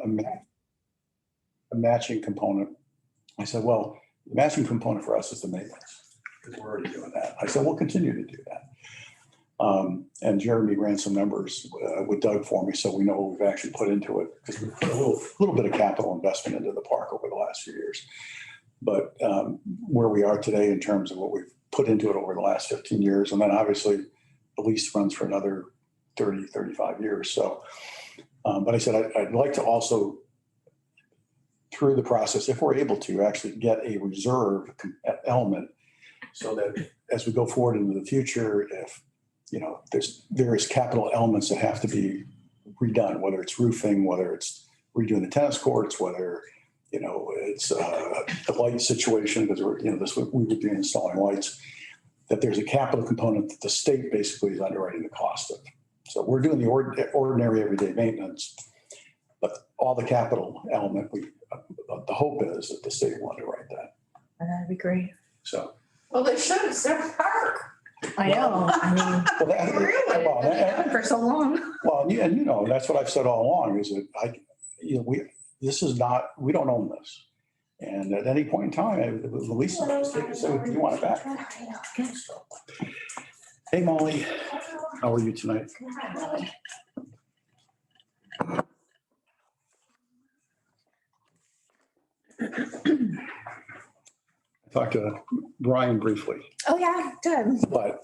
a matching component. I said, well, the matching component for us is the maintenance, because we're already doing that. I said, we'll continue to do that. And Jeremy ran some numbers with Doug for me, so we know what we've actually put into it, because we put a little bit of capital investment into the park over the last few years. But where we are today in terms of what we've put into it over the last 15 years, and then obviously the lease runs for another 30, 35 years. So, but I said, I'd like to also, through the process, if we're able to actually get a reserve element, so that as we go forward into the future, if there is capital elements that have to be redone, whether it's roofing, whether it's redoing the tennis courts, whether it's the light situation, because we would be installing lights, that there's a capital component that the state basically is underwriting the cost of. So we're doing the ordinary everyday maintenance, but all the capital element, the hope is that the state will underwrite that. That'd be great. So. Well, they should have said park. I know. I mean, Really? for so long. Well, and that's what I've said all along is that we don't own this. And at any point in time, the lease can say, you want it back. So, hey, Molly, how are you tonight? I talked to Brian briefly. Oh, yeah, good. But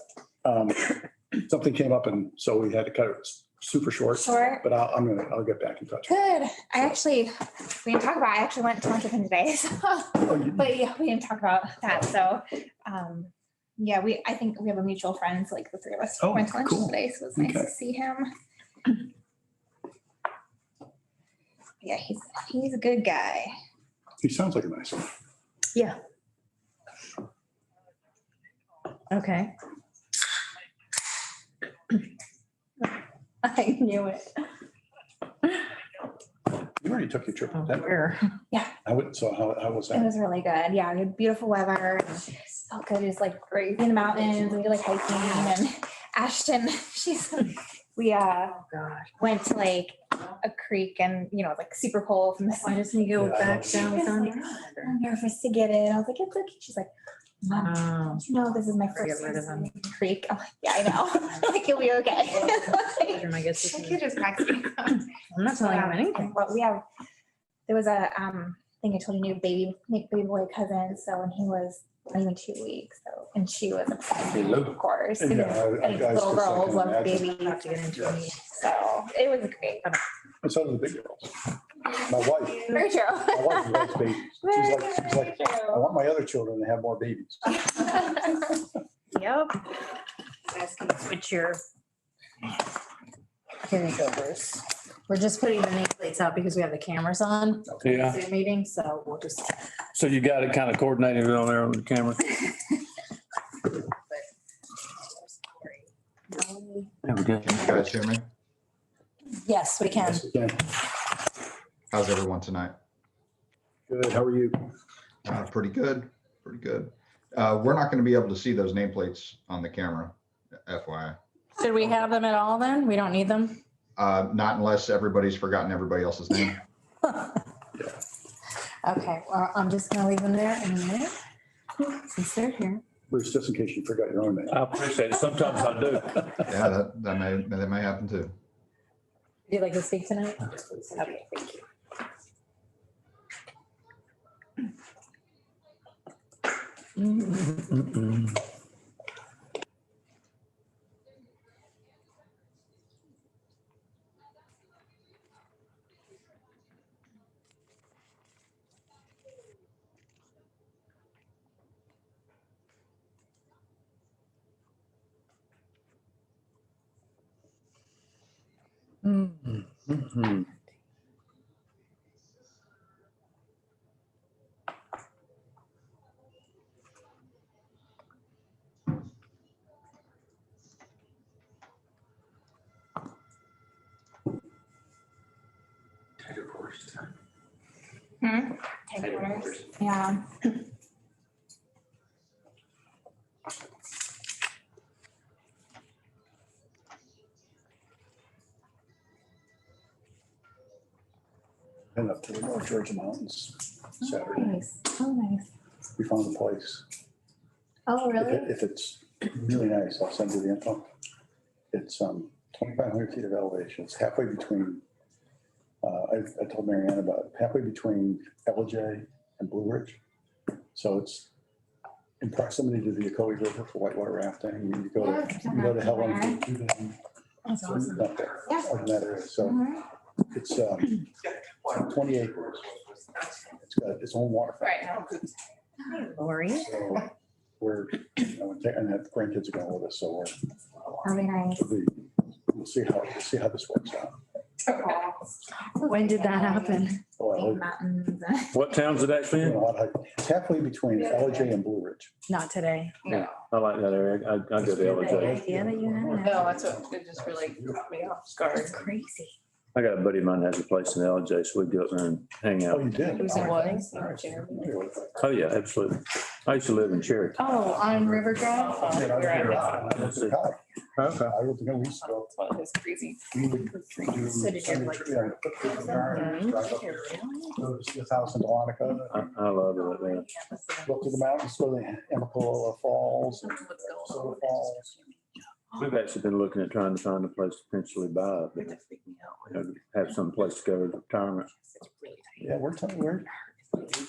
something came up, and so we had to cut it super short. Short. But I'll get back in touch. Good. We didn't talk about, I actually went to lunch with him today. So, but yeah, we didn't talk about that. So, yeah, I think we have a mutual friend. So like the three of us went to lunch today. So it was nice to see him. Yeah, he's a good guy. He sounds like a nice one. Yeah. Okay. I knew it. You already took your trip. Where? Yeah. How was It that? was really good. Yeah, we had beautiful weather. So good. It was like great in the mountains. We did like hiking, and Ashton, we Oh gosh. went to like a creek, and like super cold from the sun. I just need to go back down with on. I'm nervous to get it. I was like, it's okay. She's like, Mom, Oh. this is my Get first rid of them. creek. I'm like, yeah, I know. Like, you'll be okay. I guess this Like, it just cracks me up. I'm not telling him anything. Well, there was a thing I told you, baby boy cousin. So when he was not even 2 weeks, and she was obsessed, of course. Yeah, And little girls love babies. Have to get into it. So it was great. And so do the big girls. My wife. Very true. My wife loves babies. She's like, I want my other children to have more babies. Yep. You guys can switch your. Here you go, Bruce. We're just putting the nameplates out because we have the cameras on. Yeah, Zoom meeting, so we'll just. so you got it kind of coordinated on there on the camera. There we go. Can you guys hear me? Yes, we can. Yes, we can. How's everyone tonight? Good. How are you? Pretty good, pretty good. We're not going to be able to see those nameplates on the camera, FYI. Should we have them at all then? We don't need them? Not unless everybody's forgotten everybody else's name. Okay, well, I'm just gonna leave them there in a minute, since they're here. Bruce, just in case you forgot your own name. I appreciate it. Sometimes I do. Yeah, that may happen too. Would you like to speak tonight? Okay, thank you. Mhm. Headquarters. Yeah. Heading up to the North Georgia mountains Saturday. Nice. Oh, nice. We found a place. Oh, really? If it's really nice, I'll send you the info. It's 2,500 feet of elevation. It's halfway between, I told Marianne about it, halfway between LJ and Blue Ridge. So it's in proximity to the Ocoee River for whitewater rafting. You go to Helen. That's awesome. Up there, Yeah. in that area. So Mhm. it's 20 acres. It's got its own waterfront. Right now. Hey, Lori. So we're, and the grandkids are going with us, so That'll be nice. we'll see how this works out. When did that happen? Well, Mountains. What town's it actually in? it's halfway between LJ and Blue Ridge. Not today. Yeah, I like that area. I go to The LJ. idea that you had. No, that's what, it just really caught me off guard. It's crazy. I got a buddy of mine that has a place in LJ, so we go up there and hang Oh, out. you did? It was in what? Oh, yeah, absolutely. I used to live in Cherokee. Oh, on River Drive? Okay. Okay. I would think we used to go. One of his crazy. We would do So did you like- drive up to his house in Dahlonega, I love it there. go up to the mountains, go to the Amicalola Falls and What's Soda going on? Falls. We've actually been looking at trying to find a place to potentially buy, but have some place to go to retirement. Yeah, we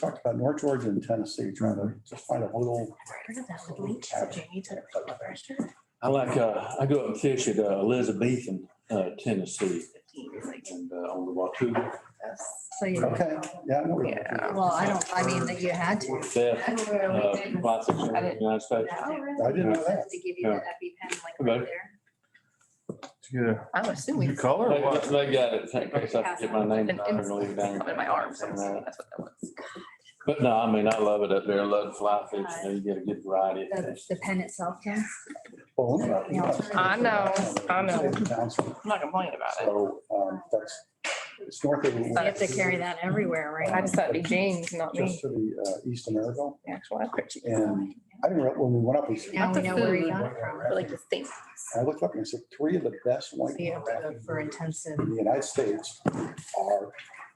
talked about North Georgia and Tennessee, trying to just find a little. Part of that would lead to Jamie to blood pressure. I like, I go up and fish at Elizabethan, Tennessee, and on the Watuga. So you, Okay, yeah. I know. Yeah. well, I mean that you had to. Best classics in the United States. I didn't know that. They give you the EpiPen like Okay. right there. Yeah. I'm assuming. They got it, in case I can get my name, An I'm gonna leave it down. in my arms. That's what that was. But no, I mean, I love it up there. I love the fly fish. You know, you get a good variety. of fish. The pen itself, yeah. Well, I know. I'm I'm not complaining about it. So it's north of. You have to carry that everywhere, I right? just thought it'd be James, not Just me. to the east of Maryville. The actual picture. And I didn't, when we went up, Now we know where you got it I from. like the thing. I looked up and I said, 3 of the best white So you have to go for intensive. in the United States are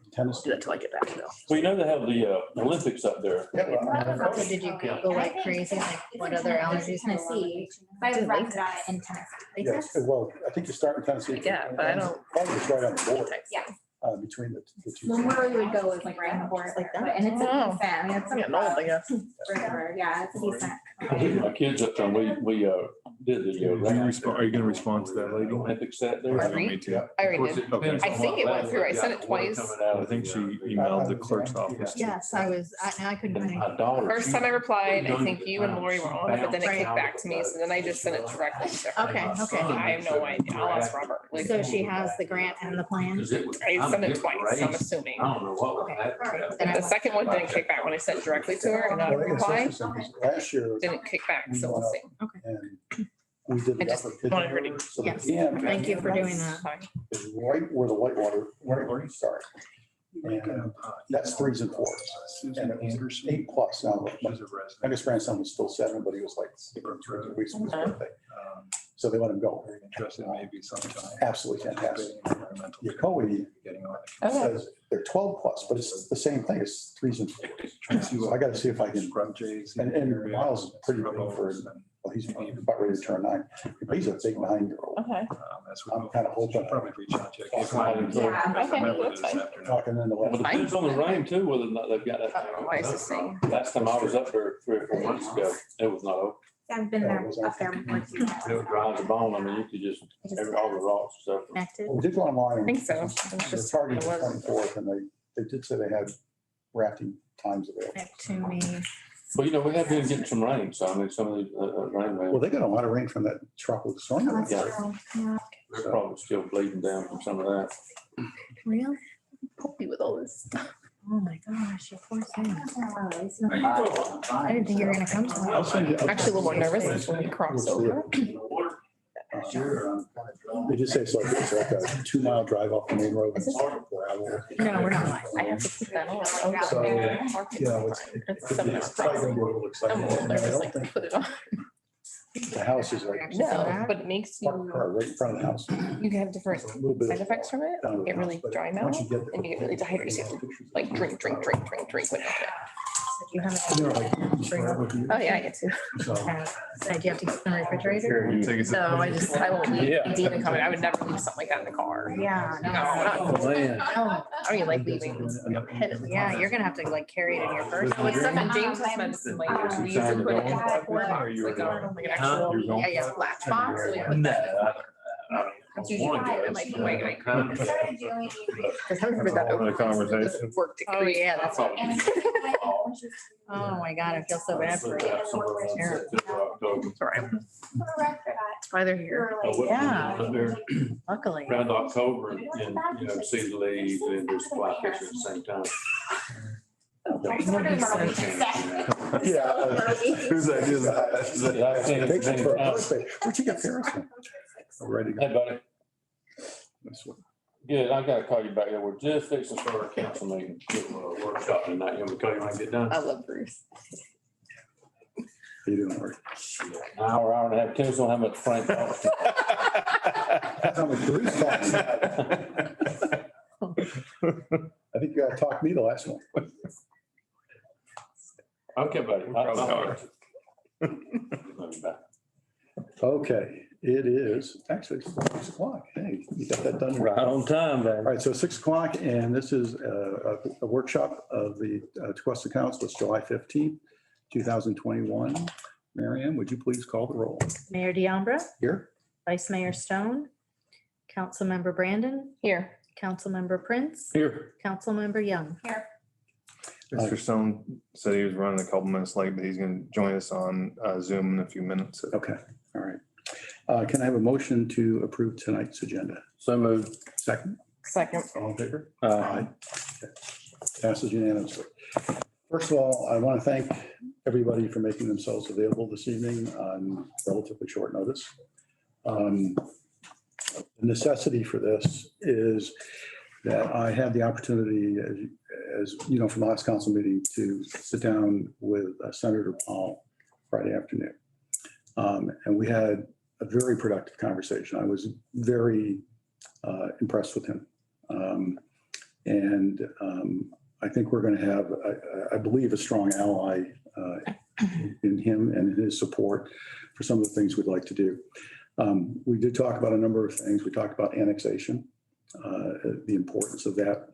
in Tennessee. Do that till I get back though. Well, you know, they have the Olympics up there. Yeah, well, So did you Google like crazy, like what other allergies? Tennessee. I was raised on it in Tennessee. yes, well, I think you start in Tennessee. Yeah, but I don't- Probably it's right on the border, Yeah. between the two. Well, where we would go is like right on the border Like like that? that. And it's a Oh. decent, I mean, it's I'm getting old, I guess. river. Yeah, it's a decent. My kids up there, we did the. Are you gonna respond to that lady? Olympics that there. I Yeah, me too. I already did. Okay. I think it went through. I sent it twice. I think she emailed the clerk's office. Yes, I couldn't do anything. My daughter. First time I replied, I think you and Lori were on it, but then it kicked back to me. So then I just sent it directly to her. Okay, okay. I have no idea. I'll ask Robert. Like, So she has the grant and the plan? I sent it twice, so I'm assuming. I don't know what was Okay. happening. Then I The second one didn't kick back when I sent it directly to her and not a Well, it's reply. interesting because last year, Didn't kick back, so we'll see. and we did I the just upper wanted her to- Pittsburgh, so the Yes, dam thank you for doing that. Fine. is right where the whitewater, right where you start. And that's 3s and 4s. And it was 8+. Now, my youngest grandson was still 7, but he was like 3 weeks from his birthday. So they let him go. Interested maybe sometime. Absolutely fantastic. The Ocoee Okay. says they're 12+, but it's the same thing. It's 3s and 4s. So I got to see if I can, and Miles is pretty big for, well, he's about ready to turn 9. But he's a big 9-year-old. Okay. I'm kind of hoping. Probably reach out to you. Yeah. Okay, that's fine. Talking in the Well, left. depends on the rain too, whether or not they've got Why is this thing? Last time I was up there 3 or 4 months ago, it was not open. I've been there, up there before too. It was dry as a bone. I mean, you could just, all the rocks and stuff. Connected? We did go online. I and think so. It was They're just, targeting it the was. 24th, and they did say they had rafting times available. Neptune. Well, you know, we have been getting some rain, so I mean, some of the rain, Well, they got a lot of rain from that tropical storm. That's Yeah. true. Yeah. they're probably still bleeding down from some of that. Real? Puppy with all this stuff. Oh my gosh, you poor thing. Nice. I didn't think you were gonna come to I'll that. send you- Actually, a little more nervous when we cross over. They just say it's like a 2-mile drive off the main road. Is this- No, we're not. I have to put that on. So, It's you know, it's seven probably gonna be a little I'm exciting. a little And I nervous, don't like, think, put it on. The house is right. No, but it makes Park you, car right in front of the house. you can have different There's a little bit of side effects from it. down to the Get really house, but dry once mouth you get there- and you get really dehydrated. So you have to, like drink when you You have And they're like, "Share with you." Oh, yeah, I get to. So, said you have to keep in the refrigerator. You take it to- So I won't leave. Yeah. Demon coming. I would never leave something like that in the car. Yeah. No, not. Oh, man. No. I don't even like leaving. Head of the Yeah, car. you're gonna have to like carry it in your purse. So it's stuff in James's medicine, like we used to put it in a board box, like an actual, You're going? yeah, latch box. So we put No, that. I That's usually why I'm like, wait, wait. Because I remember that. Having a conversation. Work to Oh, create. yeah, that's. Oh, my God, I feel so bad for you. Terrible. It's all right. That's why they're here. Yeah. They're Luckily. around October and, you know, season leave and there's fly fishing at the same time. yeah. Whose idea is that? Yeah, I've seen it Take it many for a times. birthday. Where'd you get Paris from? Oh, ready to go. Hey, buddy. Nice one. Good, I gotta call you back there. We're just fixing to start our council meeting, workshop tonight. You want me to call you when I get done? I love Bruce. You didn't worry. An hour and a half. Tim's gonna have much Frank. talks. How much Bruce talks. I think you gotta talk me the last one. Okay, buddy. Okay, it is, actually, it's 6 o'clock. Hey, you got that done. Right on time, man. All right, so 6 o'clock, and this is a workshop of the Tequesta Council. It's July 15th, 2021. Mary Ann, would you please call the roll? Mayor Deambra, Here? Vice Mayor Stone, Councilmember Brandon, Here. Councilmember Prince, Here. Councilmember Young. Mr. Stone said he was running a couple minutes late, but he's gonna join us on Zoom in a few minutes. Okay, all right. Can I have a motion to approve tonight's agenda? So moved. Second, Second. all in favor? Aye. Okay. Passes unanimously. First of all, I want to thank everybody for making themselves available this evening on relatively short notice. The necessity for this is that I had the opportunity, as you know, from last council meeting, to sit down with Senator Paul Friday afternoon. And we had a very productive conversation. I was very impressed with him. I think we're going to have, I believe, a strong ally in him and in his support for some of the things we'd like to do. We did talk about a number of things. We talked about annexation, the importance of that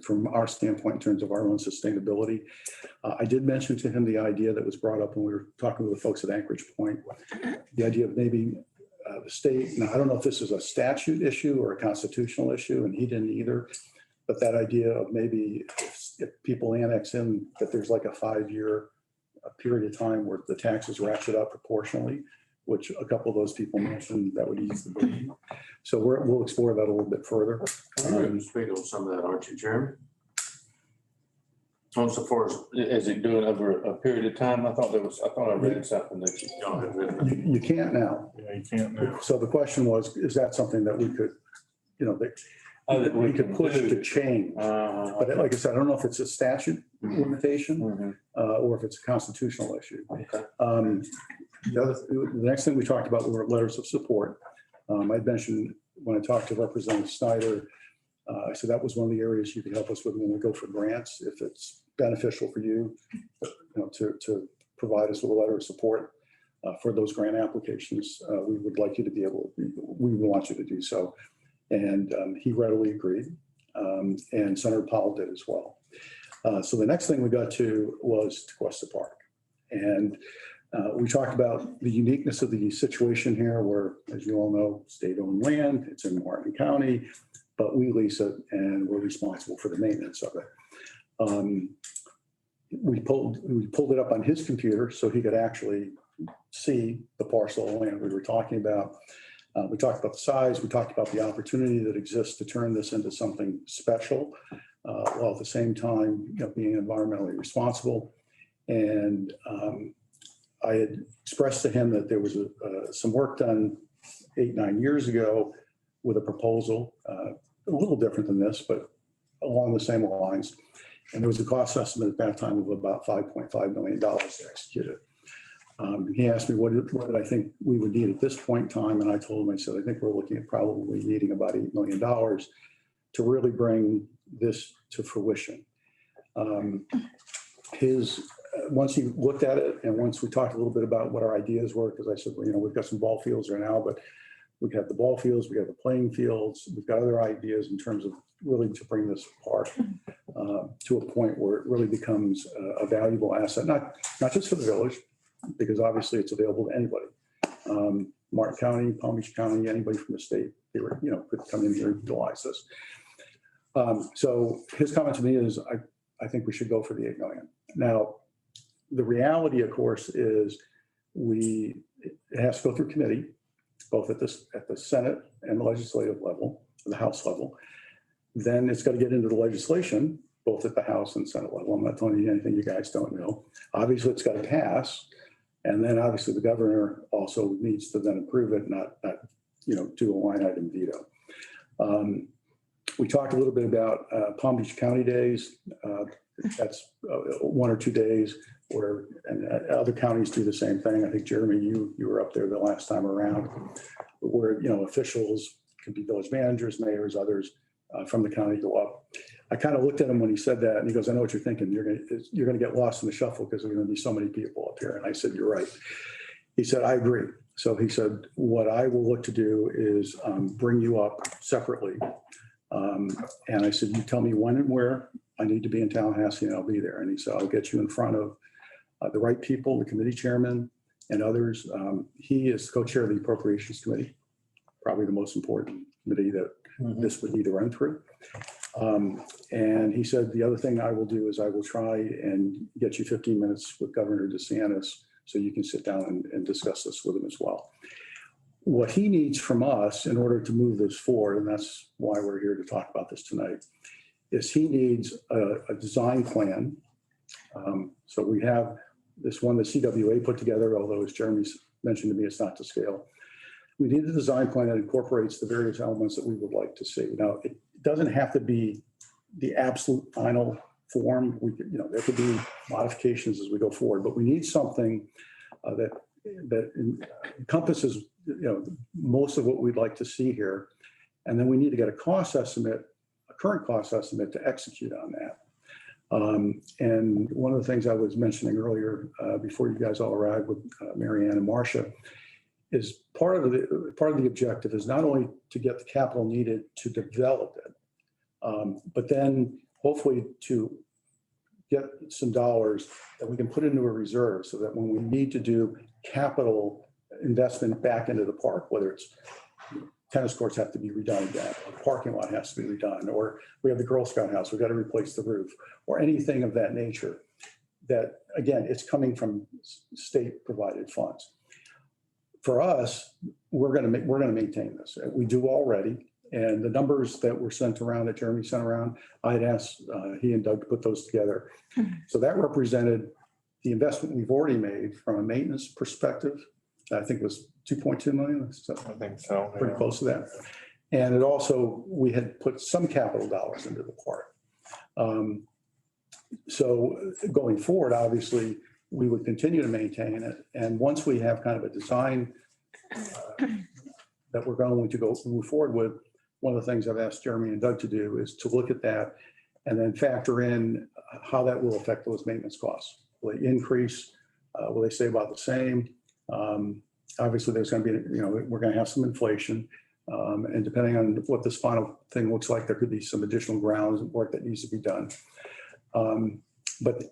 from our standpoint in terms of our own sustainability. I did mention to him the idea that was brought up when we were talking with the folks at Anchorage Point, the idea of maybe the state, now I don't know if this is a statute issue or a constitutional issue, and he didn't either, but that idea of maybe if people annex in, that there's like a 5-year period of time where the taxes ratchet up proportionally, which a couple of those people mentioned that would ease the burden. So we'll explore that a little bit further. You're going to speak on some of that, aren't you, Jeremy? On so far as, is it doing over a period of time? I thought I read something that y'all had written. You can't now. Yeah, you can't now. So the question was, is that something that we could, that we could push to change? But like I said, I don't know if it's a statute limitation or if it's a constitutional issue. Okay. The next thing we talked about were letters of support. I mentioned when I talked to Representative Snyder, I said that was one of the areas you could help us with when we go for grants, if it's beneficial for you, to provide us with a letter of support for those grant applications. We would like you to be able, we want you to do so. And he readily agreed. And Senator Powell did as well. So the next thing we got to was Tequesta Park. And we talked about the uniqueness of the situation here where, as you all know, state-owned land, it's in Martin County, but we lease it and we're responsible for the maintenance of it. We pulled it up on his computer so he could actually see the parcel of land we were talking about. We talked about the size, we talked about the opportunity that exists to turn this into something special, while at the same time, being environmentally responsible. And I had expressed to him that there was some work done 8-9 years ago with a proposal, a little different than this, but along the same lines. And there was a cost estimate at that time of about $5.5 million to execute it. He asked me what did I think we would need at this point in time, and I told him, I said, I think we're looking at probably needing about $8 million to really bring this to fruition. Once he looked at it, and once we talked a little bit about what our ideas were, because I said, well, we've got some ball fields right now, but we have the ball fields, we have the playing fields, we've got other ideas in terms of really to bring this park to a point where it really becomes a valuable asset, not just for the village, because obviously it's available to anybody. Martin County, Palm Beach County, anybody from the state, they were, could come in here and utilize this. So his comment to me is, I think we should go for the 8 million. Now, the reality, of course, is it has to go through committee, both at the Senate and the legislative level, the House level. Then it's got to get into the legislation, both at the House and Senate level. I'm not telling you anything you guys don't know. Obviously, it's got to pass. And then obviously the governor also needs to then approve it, not do a line item veto. We talked a little bit about Palm Beach County Days. That's 1 or 2 days and other counties do the same thing. I think, Jeremy, you were up there the last time around, where, officials could be village managers, mayors, others from the county go up. I kind of looked at him when he said that, and he goes, I know what you're thinking. You're going to get lost in the shuffle because there's going to be so many people up here. And I said, you're right. He said, I agree. So he said, what I will look to do is bring you up separately. And I said, you tell me when and where I need to be in Tallahassee and I'll be there. And he said, I'll get you in front of the right people, the committee chairman and others. He is co-chair of the Appropriations Committee, probably the most important committee that this would need to run through. And he said, the other thing I will do is I will try and get you 15 minutes with Governor DeSantis so you can sit down and discuss this with him as well. What he needs from us in order to move this forward, and that's why we're here to talk about this tonight, is he needs a design plan. So we have this one that CWA put together, although as Jeremy's mentioned to me, it's not to scale. We need a design plan that incorporates the various elements that we would like to see. Now, it doesn't have to be the absolute final form. We could, there could be modifications as we go forward, but we need something that encompasses, most of what we'd like to see here. And then we need to get a current cost estimate to execute on that. And one of the things I was mentioning earlier, before you guys all arrived with Mary Ann and Marcia, is part of the objective is not only to get the capital needed to develop it, but then hopefully to get some dollars that we can put into a reserve so that when we need to do capital investment back into the park, whether it's tennis courts have to be redone again, or the parking lot has to be redone, or we have the Girl Scout house, we've got to replace the roof, or anything of that nature, that again, it's coming from state provided funds. For us, we're going to maintain this. We do already. And the numbers that were sent around, that Jeremy sent around, I had asked he and Doug to put those together. So that represented the investment we've already made from a maintenance perspective. I think it was 2.2 million. So I think so. pretty close to that. And it also, we had put some capital dollars into the park. So going forward, obviously, we would continue to maintain it. And once we have kind of a design that we're going to move forward with, one of the things I've asked Jeremy and Doug to do is to look at that and then factor in how that will affect those maintenance costs. Will they increase? Will they stay about the same? Obviously, there's going to be, we're going to have some inflation. And depending on what this final thing looks like, there could be some additional grounds work that needs to be done. But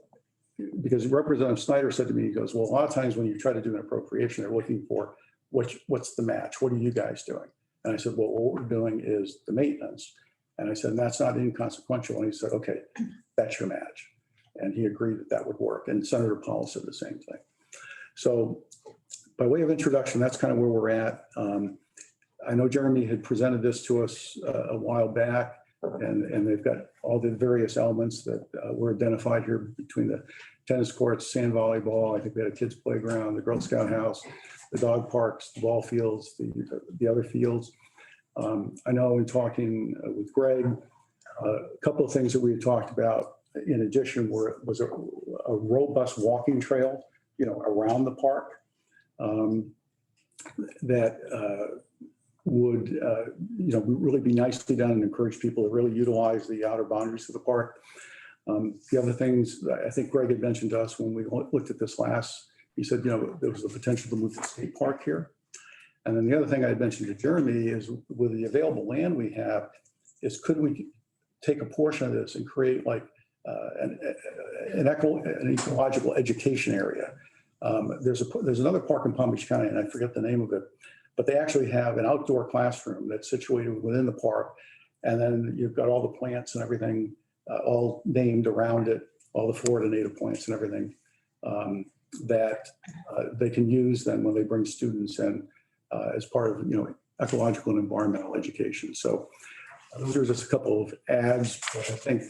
because Representative Snyder said to me, he goes, well, a lot of times when you try to do an appropriation, they're looking for what's the match? What are you guys doing? And I said, well, what we're doing is the maintenance. And I said, and that's not inconsequential. And he said, okay, that's your match. And he agreed that would work. And Senator Powell said the same thing. So by way of introduction, that's kind of where we're at. I know Jeremy had presented this to us a while back, and they've got all the various elements that were identified here between the tennis courts, sand volleyball. I think we had a kids playground, the Girl Scout house, the dog parks, the ball fields, the other fields. I know in talking with Greg, a couple of things that we had talked about in addition was a robust walking trail, around the park that would, really be nicely done and encourage people to really utilize the outer boundaries of the park. The other things that I think Greg had mentioned to us when we looked at this last, he said, there was the potential to move the state park here. And then the other thing I had mentioned to Jeremy is with the available land we have, is could we take a portion of this and create like an ecological education area? There's another park in Palm Beach County, and I forget the name of it, but they actually have an outdoor classroom that's situated within the park. And then you've got all the plants and everything all named around it, all the Florida native plants and everything that they can use then when they bring students in as part of, ecological and environmental education. So those are just a couple of ads, but I think,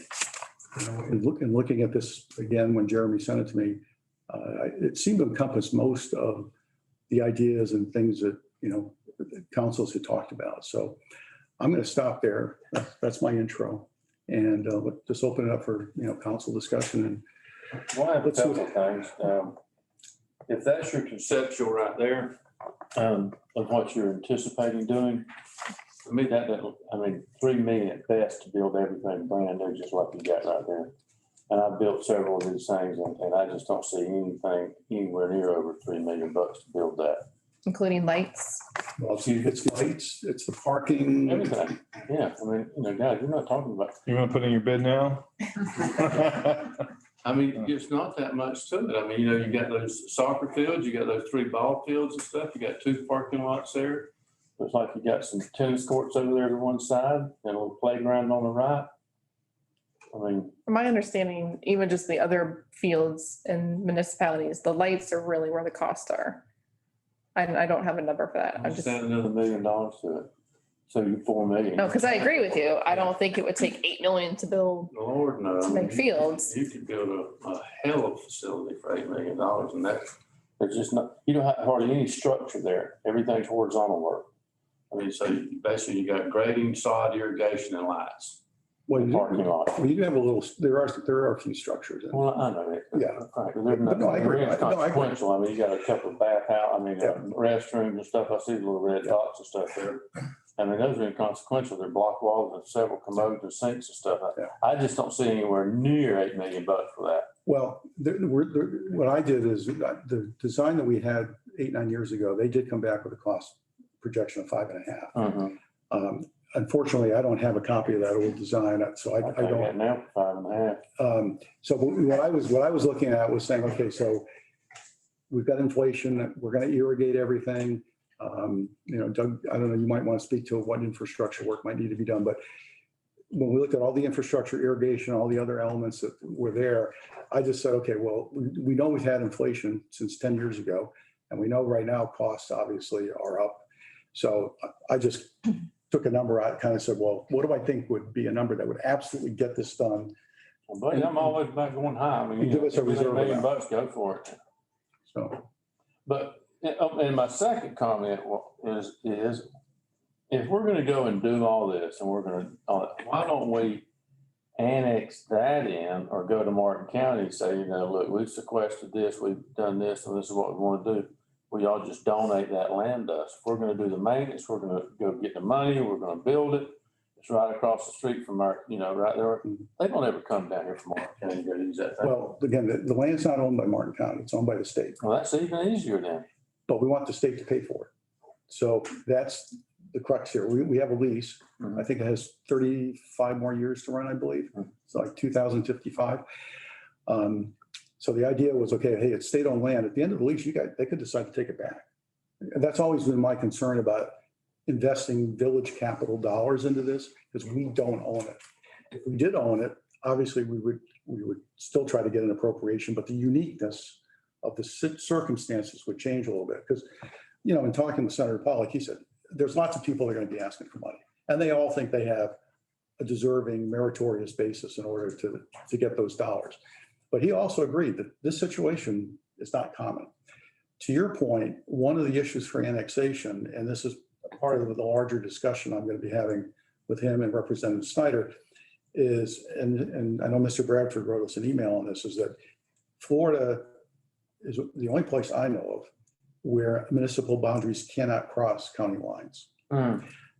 in looking at this again, when Jeremy sent it to me, it seemed to encompass most of the ideas and things that, councils had talked about. So I'm going to stop there. That's my intro. And let's just open it up for, council discussion. And Well, I have a couple of things. If that's your conceptual right there, of what you're anticipating doing, to me, that, I mean, 3 million at best to build everything brand new, just like you got right there. And I've built several of these things and I just don't see anything anywhere near over 3 million bucks to build that. Including lights. well, it's lights, it's the parking. Everything. Yeah, I mean, guys, you're not talking about, You want to put in your bid now? I mean, it's not that much to it. I mean, you got those soccer fields, you got those 3 ball fields and stuff, you got 2 parking lots there. Looks like you got some tennis courts over there to one side and a little playground on the right. I mean, From my understanding, even just the other fields and municipalities, the lights are really where the costs are. I don't have a number for that. I'm I'm just, just adding another $1 million to it. So you're 4 million. no, because I agree with you. I don't think it would take 8 million to build, Lord, no. to make fields. You could build a hell of a facility for $8 million and that's, there's just not, you don't have hardly any structure there. Everything's horizontal work. I mean, so basically you got grading, sod, irrigation and lights. Well, Parking lot. you do have a little, there are a few structures. Well, I know it. Yeah. Right, but there's nothing, No, I agree. it's No, I agree. consequential. I mean, you got a couple of bathhouse, Yeah. restrooms and stuff. I see the little red dots and stuff there. I mean, those are inconsequential. They're block walls and several commodes and sinks and stuff. Yeah. I just don't see anywhere near 8 million bucks for that. Well, what I did is the design that we had 8, 9 years ago, they did come back with a cost projection of 5.5. Unfortunately, I don't have a copy of that old design, so I got don't. now for 5.5. So what I was looking at was saying, okay, so we've got inflation, we're going to irrigate everything. Doug, I don't know, you might want to speak to what infrastructure work might need to be done, but when we looked at all the infrastructure, irrigation, all the other elements that were there, I just said, okay, well, we know we've had inflation since 10 years ago, and we know right now costs obviously are up. So I just took a number out, kind of said, well, what do I think would be a number that would absolutely get this done? Well, buddy, I'm always about going high. I mean, Give us a if it's reserve $8 million amount. bucks, go for it. So, But, and my second comment is if we're gonna go and do all this and we're gonna, why don't we annex that in or go to Martin County and say, look, we've sequestered this, we've done this, and this is what we want to do. We all just donate that land to us. If we're gonna do the maintenance, we're gonna go get the money, we're gonna build it. It's right across the street from our, right there. They don't ever come down here from Martin County to go use that thing. well, again, the land's not owned by Martin County, it's owned by the state, Well, that's even easier then. but we want the state to pay for it. So that's the crux here. We have a lease. I think it has 35 more years to run, I believe. It's like 2055. So the idea was, okay, hey, it's state-owned land. At the end of the lease, they could decide to take it back. And that's always been my concern about investing village capital dollars into this, because we don't own it. If we did own it, obviously we would still try to get an appropriation, but the uniqueness of the circumstances would change a little bit. Because, in talking with Senator Pollack, he said, there's lots of people that are going to be asking for money. And they all think they have a deserving meritorious basis in order to get those dollars. But he also agreed that this situation is not common. To your point, one of the issues for annexation, and this is part of the larger discussion I'm going to be having with him and Representative Snyder, is, and I know Mr. Bradford wrote us an email on this, is that Florida is the only place I know of where municipal boundaries cannot cross county lines.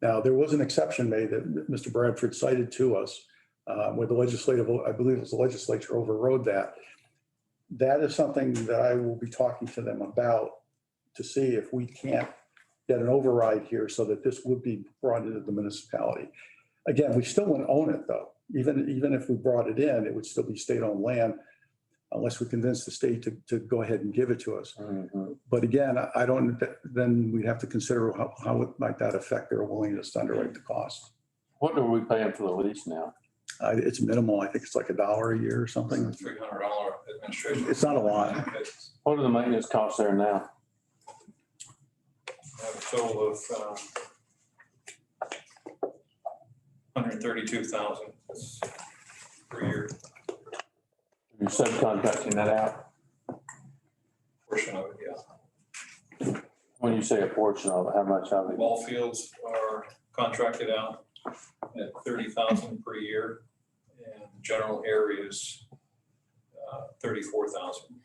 Now, there was an exception made that Mr. Bradford cited to us where the legislative, I believe it was the legislature overrode that. That is something that I will be talking to them about to see if we can't get an override here so that this would be brought into the municipality. Again, we still wouldn't own it though. Even if we brought it in, it would still be state-owned land unless we convince the state to go ahead and give it to us. But again, I don't, then we'd have to consider how it might that affect their willingness to underwrite the cost. What are we paying for the lease now? It's minimal. I think it's like $1 a year or something. $300 administration. It's not a lot. What are the maintenance costs there now? Have a total of 132,000 per year, You're subcontracting that out? portion of it, yeah. When you say a portion of it, how much of it? Ball fields are contracted out at 30,000 per year, and general areas 34,000.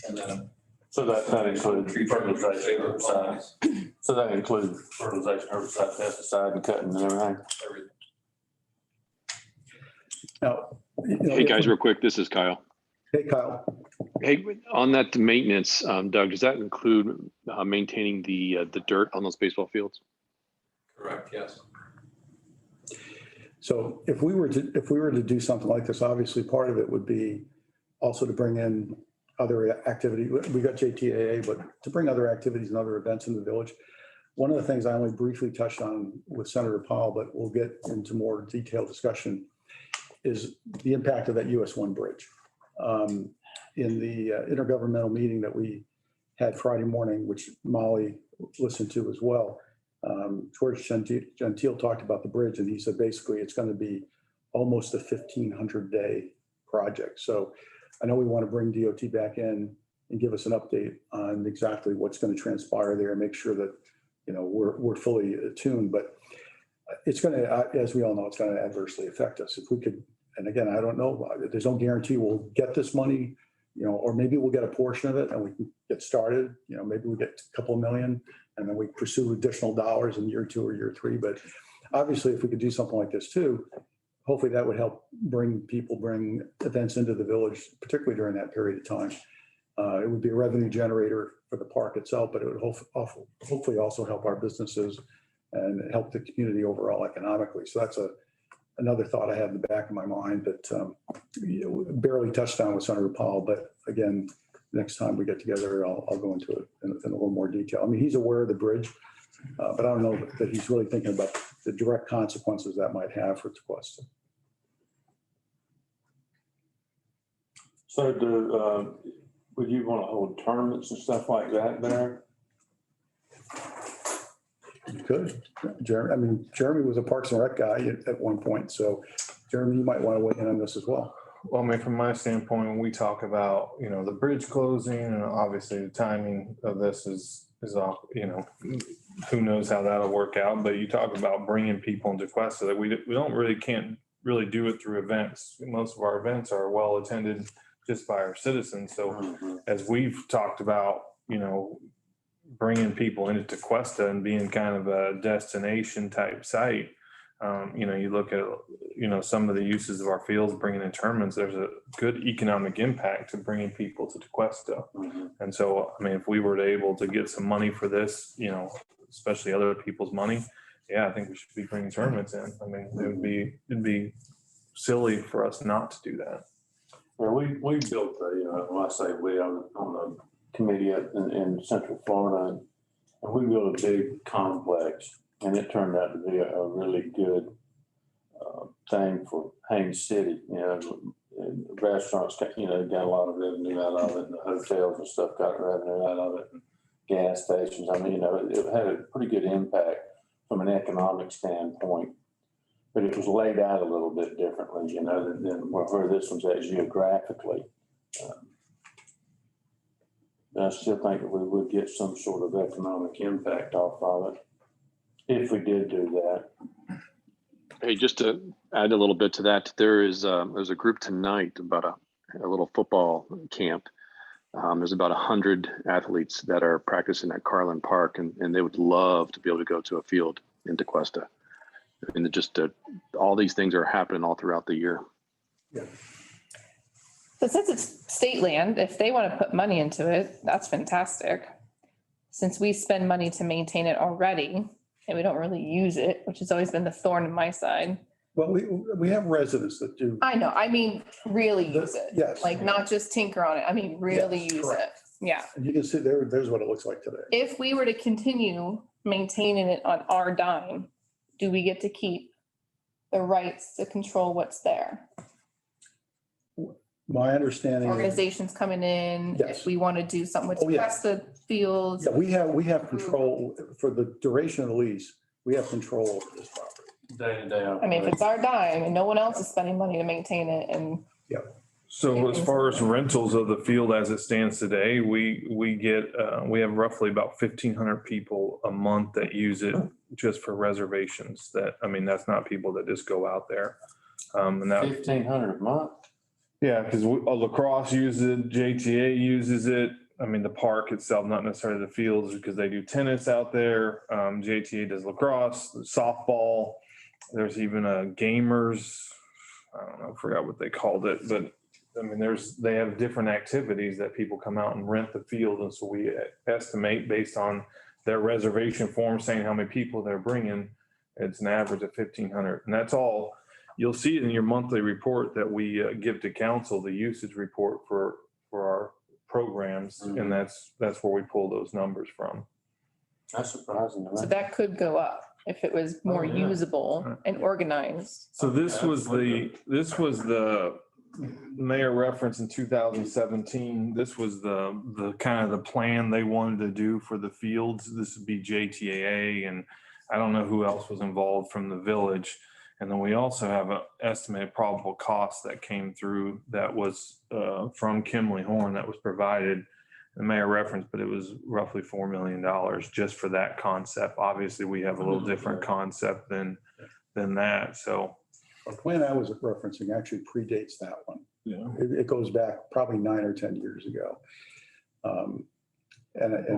And then So that includes tree fertilization, trimming, herbicide. So that includes fertilization, herbicide, pesticide, and cutting and everything. everything. Now, Hey, guys, real quick, this is Kyle. Hey, Kyle. Hey, on that maintenance, Doug, does that include maintaining the dirt on those baseball fields? Correct, yes. So if we were to do something like this, obviously part of it would be also to bring in other activity. We got JTAA, but to bring other activities and other events in the village. One of the things I only briefly touched on with Senator Powell, but we'll get into more detailed discussion, is the impact of that US 1 bridge. In the intergovernmental meeting that we had Friday morning, which Molly listened to as well, George Gentile talked about the bridge, and he said basically it's going to be almost a 1,500-day project. So I know we want to bring DOT back in and give us an update on exactly what's going to transpire there and make sure that, you know, we're fully attuned. But it's going to, as we all know, it's going to adversely affect us. If we could, and again, I don't know, there's no guarantee we'll get this money, you know, or maybe we'll get a portion of it and we can get started. You know, maybe we get a couple of million and then we pursue additional dollars in year 2 or year 3. But obviously, if we could do something like this too, hopefully that would help bring events into the village, particularly during that period of time. It would be a revenue generator for the park itself, but it would hopefully also help our businesses and help the community overall economically. So that's another thought I had in the back of my mind that barely touched on with Senator Powell. But again, next time we get together, I'll go into it in a little more detail. I mean, he's aware of the bridge, but I don't know that he's really thinking about the direct consequences that might have for Tequesta. So would you want to hold tournaments and stuff like that there? You could. Jeremy was a Parks and Rec guy at one point. So Jeremy, you might want to weigh in on this as well. Well, I mean, from my standpoint, when we talk about, you know, the bridge closing and obviously the timing of this is off, you know, who knows how that'll work out. But you talk about bringing people into Tequesta that we can't really do it through events. Most of our events are well attended just by our citizens. So as we've talked about, you know, bringing people into Tequesta and being kind of a destination type site, you know, you look at, you know, some of the uses of our fields, bringing in tournaments, there's a good economic impact to bringing people to Tequesta. And so, I mean, if we were able to get some money for this, you know, especially other people's money, yeah, I think we should be bringing tournaments in. I mean, it'd be silly for us not to do that. Well, we built when I say we, on the committee in Central Florida, and we built a big complex, and it turned out to be a really good thing for Haines City. You know, and the restaurants, you know, got a lot of revenue out of it, and the hotels and stuff got revenue out of it, and gas stations. I mean, you know, it had a pretty good impact from an economic standpoint, but it was laid out a little bit differently, you know, than where this one's at geographically. I still think that we would get some sort of economic impact off of it if we did do that. Hey, just to add a little bit to that, there's a group tonight about a little football camp There's about 100 athletes that are practicing at Carlin Park, and they would love to be able to go to a field in Tequesta. And all these things are happening all throughout the year. Yeah. So since it's state land, if they want to put money into it, that's fantastic. Since we spend money to maintain it already and we don't really use it, which has always been the thorn in my side. Well, we have residents that do. I know, I mean, really use it. Yes. Like not just tinker on it. I mean, really Yes, use it. correct. Yeah. And you can see there's what it looks like today. If we were to continue maintaining it on our dime, do we get to keep the rights to control what's there? My understanding. Organizations coming in, Yes. if we want to do something with Oh, yeah. the fields. Yeah, we have control for the duration of the lease. We have control over this property. Day in, day out. I mean, if it's our dime and no one else is spending money to maintain it and So as far as rentals of the field as it stands today, we have roughly about 1,500 people a month that use it just for reservations. That's not people that just go out there. And that, 1,500 a month? yeah, because lacrosse uses it, JTA uses it. I mean, the park itself, not necessarily the fields, because they do tennis out there. JTA does lacrosse, softball. There's even a gamers. I don't know, I forgot what they called it, but I mean, they have different activities that people come out and rent the field. And so we estimate based on their reservation form saying how many people they're bringing, it's an average of 1,500. And that's all. You'll see it in your monthly report that we give to council, the usage report for our programs. Mhm. And that's where we pull those numbers from. That's surprising to so me. that could go up if it was more yeah. usable and organized. So this was the mayor reference in 2017. This was the kind of the plan they wanted to do for the fields. This would be JTAA, and I don't know who else was involved from the village. And then we also have an estimated probable cost that came through that was from Kimley Horn that was provided. The mayor referenced, but it was roughly $4 million just for that concept. Obviously, we have a little different concept than that. So The plan I was referencing actually predates that one. yeah. It goes back probably 9 or 10 years ago. And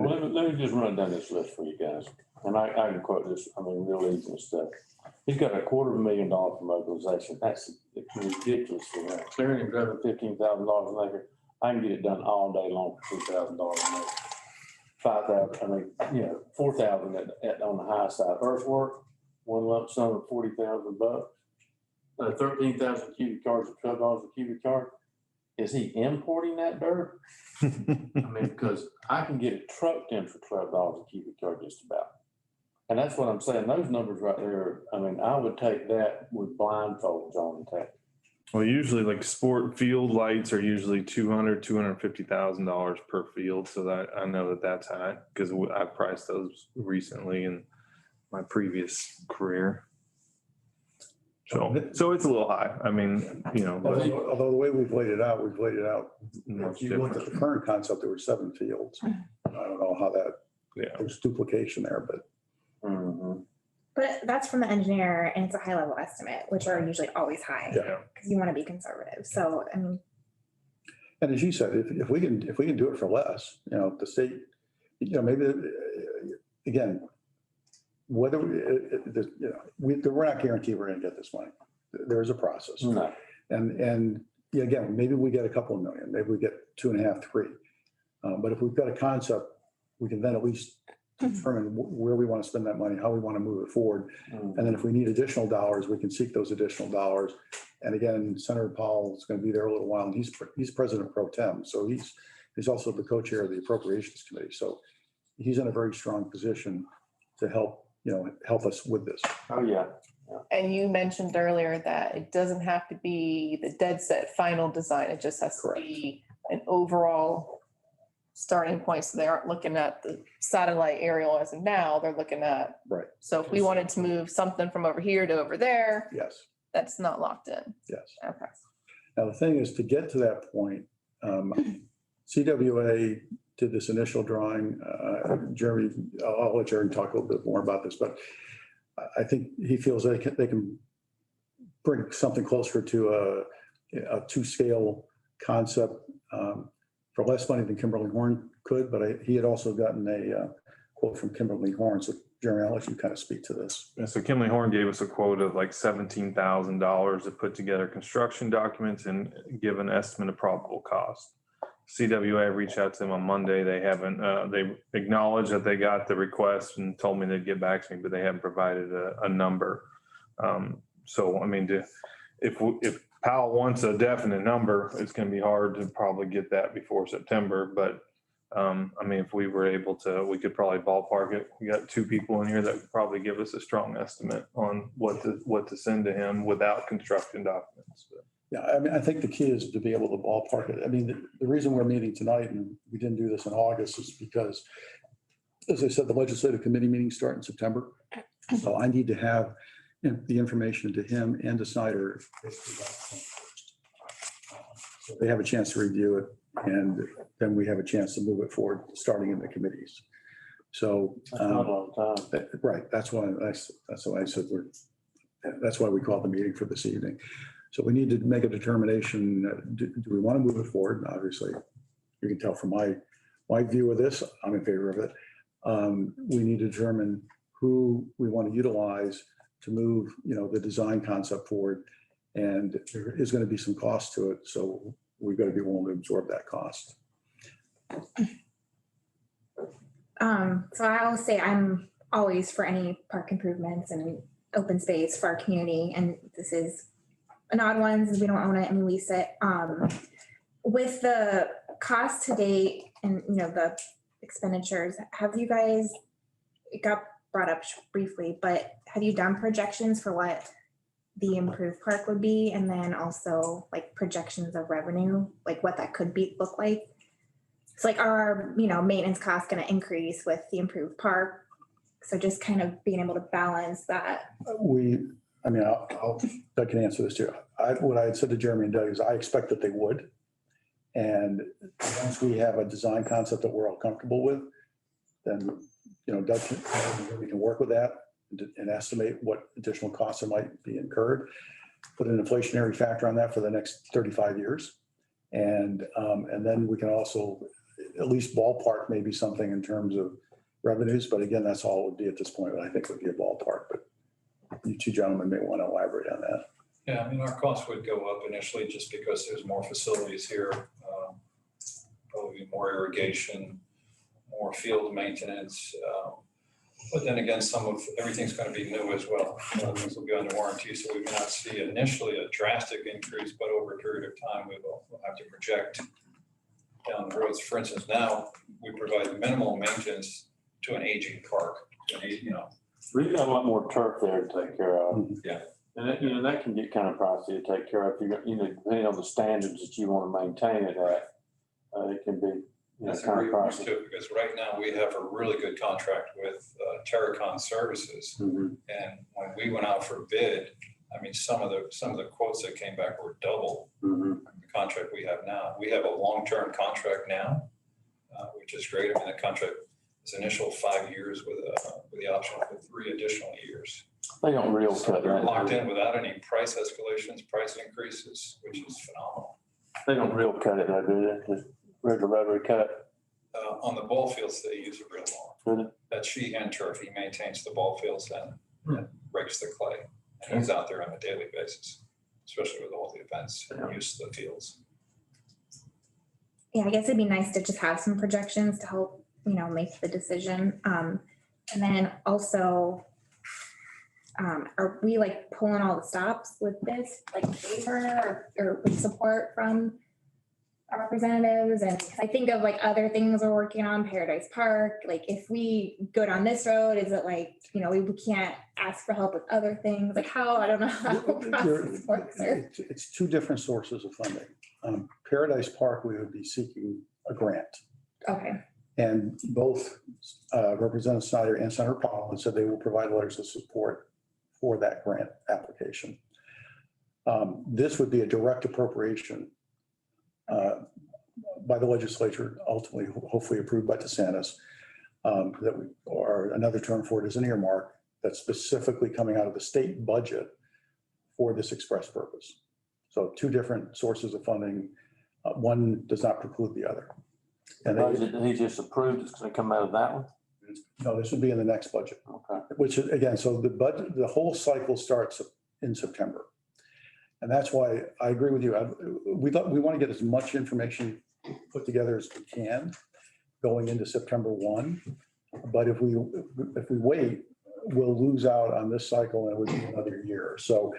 Well, let me just run down this list for you guys. And I can quote this, real easy and stuff. He's got $250,000 for mobilization. That's ridiculous. Clearing and driving $15,000 an acre. I can get it done all day long for $2,000 an acre. 5,000, $4,000 on the high side. Earthwork, one lump sum of $40,000. 13,000 cubic yards of $12 a cubic yard. Is he importing that dirt? Because I can get it trucked in for $12 a cubic yard just about. And that's what I'm saying. Those numbers right there, I would take that with blindfolds on and take. Well, usually like sport field lights are usually $250,000 per field. So that I know that's high because I priced those recently in my previous career. So it's a little high. But although the way we've laid it out, much if you look at different. the current concept, there were 7 fields. I don't know how there's duplication there, but Mhm. But that's from the engineer and it's a high level estimate, which are usually always high Yeah. because you want to be conservative. So, and as you said, if we can do it for less, the state, maybe again, whether we're not guaranteed we're going to get this money. There is a process, No. and again, maybe we get a couple of million, maybe we get 2.5, 3. But if we've got a concept, we can then at least determine where we want to spend that money, how we want to move it forward. Mhm. And then if we need additional dollars, we can seek those additional dollars. And again, Senator Powell is going to be there a little while, and he's president pro tem. So he's also the co-chair of the Appropriations Committee. So he's in a very strong position to help us with this. Oh, yeah. And you mentioned earlier that it doesn't have to be the dead set final design. It just has to be an overall starting point. So they aren't looking at the satellite aerial as of now, they're looking at. Right. So if we wanted to move something from over here to over there, Yes, that's not locked in. yes. Okay. Now, the thing is, to get to that point, CWA did this initial drawing. Jeremy, I'll let Jeremy talk a little bit more about this, but I think he feels they can bring something closer to a 2-scale concept. for less money than Kimberly Horn could, but he had also gotten a quote from Kimberly Horn. So Jeremy, I'll let you kind of speak to this. And so Kimley Horn gave us a quote of like $17,000 to put together construction documents and give an estimate of probable cost. CWA reached out to them on Monday. They haven't, they acknowledged that they got the request and told me they'd get back to me, but they haven't provided a number. So, I mean, if Powell wants a definite number, it's going to be hard to probably get that before September. But I mean, if we were able to, we could probably ballpark it. We got two people in here that could probably give us a strong estimate on what to send to him without construction documents. But. Yeah, I mean, I think the key is to be able to ballpark it. I mean, the reason we're meeting tonight, and we didn't do this in August, is because, as I said, the legislative committee meetings start in September. So I need to have the information to him and to Snyder. So they have a chance to review it, and then we have a chance to move it forward, starting in the committees. So, That's not a long time. right, that's why I said that's why we called the meeting for this evening. So we need to make a determination, do we want to move it forward? And obviously, you can tell from my view of this, I'm in favor of it. We need to determine who we want to utilize to move, the design concept forward. And there is going to be some cost to it. So we've got to be willing to absorb that cost. So I will say I'm always for any park improvements and open space for our community. And this is an odd one since we don't own it and we lease it. With the cost to date and, the expenditures, have you guys, it got brought up briefly, but have you done projections for what the improved park would be? And then also like projections of revenue, like what that could look like? It's like, are our, maintenance costs going to increase with the improved park? So just kind of being able to balance that. I can answer this too. What I had said to Jeremy and Doug is I expect that they would. And once we have a design concept that we're all comfortable with, then, Doug we can work with that and estimate what additional costs there might be incurred, put an inflationary factor on that for the next 35 years. And then we can also at least ballpark maybe something in terms of revenues. But again, that's all it would be at this point, but I think it would be a ballpark. But you two gentlemen may want to elaborate on that. Yeah, I mean, our costs would go up initially just because there's more facilities here, probably more irrigation, more field maintenance. But then again, everything's going to be new as well. Things will be under warranty, so we may not see initially a drastic increase, but over a period of time, we'll have to project down the roads. For instance, now we provide minimal maintenance to an aging park. We've got a lot more turf there to take care of. Yeah. And that, that can get kind of pricey to take care of. Depending on the standards that you want to maintain it at, it can be, That's a kind great of point pricey. too, because right now we have a really good contract with Terracon Services. Mhm. And when we went out for bid, I mean, some of the quotes that came back were double Mhm. the contract we have now. We have a long-term contract now, which is great. I mean, the contract is initial 5 years with the option for 3 additional years. They don't real So cut they're that. locked in without any price escalations, price increases, which is phenomenal. They don't real cut it, though, do they? Just regular rotary cut. On the ball fields, they use a real lawn. Really? That's Sheehan Turf. He maintains the ball fields and rakes the clay. And he's out there on a daily basis, especially with all the events and use of the fields. Yeah, I guess it'd be nice to just have some projections to help, make the decision. And then also, are we like pulling all the stops with this, like favor or with support from our representatives? And 'cause I think of like other things we're working on, Paradise Park, like if we go down this road, is it like, we can't ask for help with other things? Like how, I don't know how the process works. It's two different sources of funding. Paradise Park, we would be seeking a grant. Okay, And both Representative Snyder and Senator Powell have said they will provide letters of support for that grant application. This would be a direct appropriation by the legislature, ultimately, hopefully approved by DeSantis, or another term for it is an earmark that's specifically coming out of the state budget for this express purpose. So two different sources of funding. One does not preclude the other. The And they, budget that he just approved is going to come out of that one? no, this would be in the next budget, Okay. which is, again, so the budget, the whole cycle starts in September. And that's why I agree with you. We want to get as much information put together as we can going into September 1. But if we wait, we'll lose out on this cycle and it would be another year. So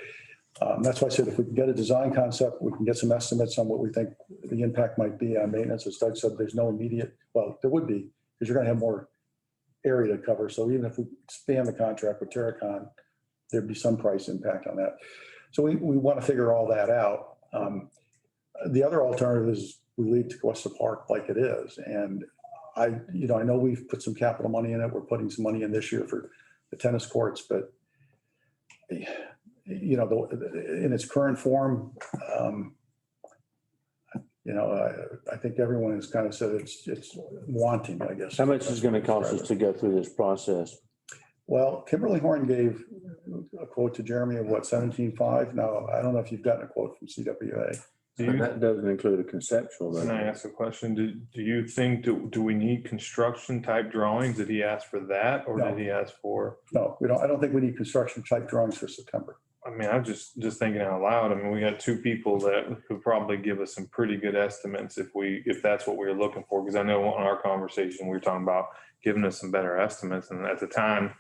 that's why I said if we can get a design concept, we can get some estimates on what we think the impact might be on maintenance. As Doug said, there's no immediate, well, there would be, because you're going to have more area to cover. So even if we expand the contract with Terracon, there'd be some price impact on that. So we want to figure all that out. The other alternative is we leave Tequesta Park like it is. And I know we've put some capital money in it. We're putting some money in this year for the tennis courts, but in its current form, I think everyone has kind of said it's wanting, I guess. How much is it going to cost us to go through this process? Well, Kimberly Horn gave a quote to Jeremy of what, 17.5? Now, I don't know if you've gotten a quote from CWA. But that doesn't include a conceptual. Can I ask a question? Do you think, do we need construction type drawings? Did he ask for that or No. did he ask for? No, we don't. I don't think we need construction type drawings for September. I mean, I'm just thinking out loud. I mean, we got two people that could probably give us some pretty good estimates if that's what we were looking for. Because I know in our conversation, we were talking about giving us some better estimates. And at the time,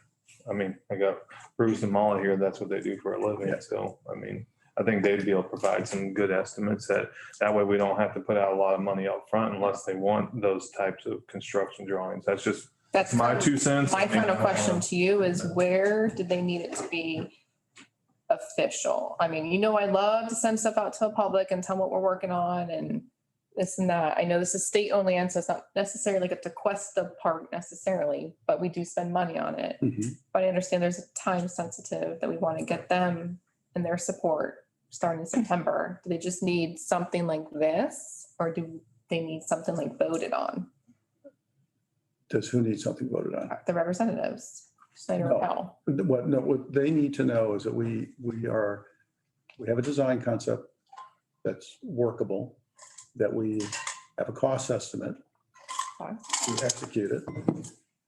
I mean, I got Bruce and Molly here. That's what they do for a living. Yeah. So, I mean, I think they'd be able to provide some good estimates that way we don't have to put out a lot of money up front unless they want those types of construction drawings. That's just That's my kind of- 2 cents. My final question to you is where did they need it to be official? I mean, I love to send stuff out to the public and tell them what we're working on and this and that. I know this is state only, and so it's not necessarily like a Tequesta Park necessarily, but we do spend money on it. But I understand there's a time sensitive that we want to get them and their support starting in September. Do they just need something like this or do they need something like voted on? Does who need something voted on? The representatives, Snyder No. and Powell. What they need to know is that we have a design concept that's workable, that we have a cost estimate to execute it,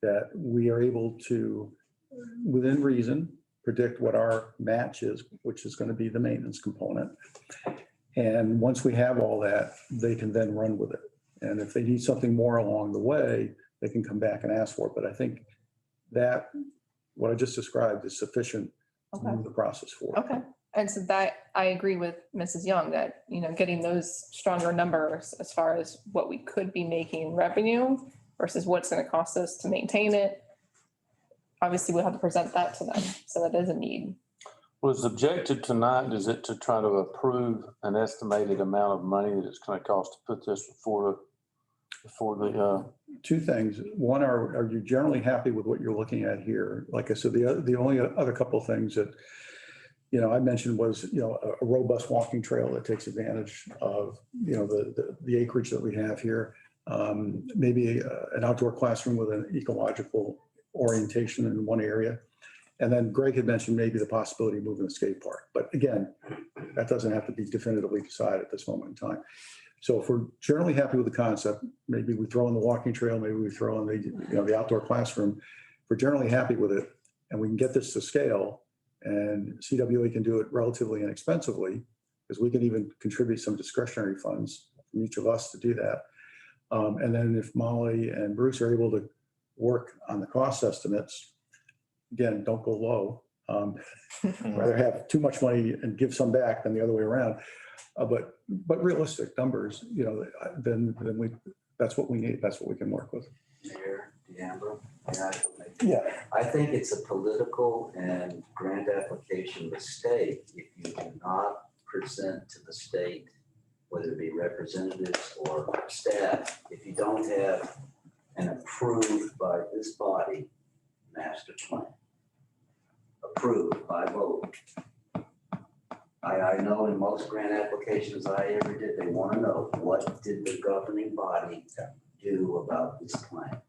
that we are able to, within reason, predict what our match is, which is going to be the maintenance component. And once we have all that, they can then run with it. And if they need something more along the way, they can come back and ask for it. But I think that what I just described is sufficient to Okay. move the process forward. Okay. And so that I agree with Mrs. Young that, getting those stronger numbers as far as what we could be making in revenue versus what's going to cost us to maintain it. Obviously, we'll have to present that to them. So that is a need. Was objective tonight, is it to try to approve an estimated amount of money that it's going to cost to put this before the Two things. One, are you generally happy with what you're looking at here? Like I said, the only other couple of things that, I mentioned was, a robust walking trail that takes advantage of, the acreage that we have here. Maybe an outdoor classroom with an ecological orientation in one area. And then Greg had mentioned maybe the possibility of moving the skate park. But again, that doesn't have to be definitively decided at this moment in time. So if we're generally happy with the concept, maybe we throw in the walking trail, maybe we throw in the outdoor classroom. If we're generally happy with it and we can get this to scale and CWA can do it relatively inexpensively, because we can even contribute some discretionary funds from each of us to do that. And then if Molly and Bruce are able to work on the cost estimates, again, don't go low. Rather have too much money and give some back than the other way around. But realistic numbers, then that's what we need. That's what we can work with. Mayor DeAmbro, Yeah. I think it's a political and grant application mistake if you do not present to the state, whether it be representatives or staff, if you don't have an approved by this body master plan. Approved by vote. I know in most grant applications I ever did, they want to know, what did the governing body do about this plan?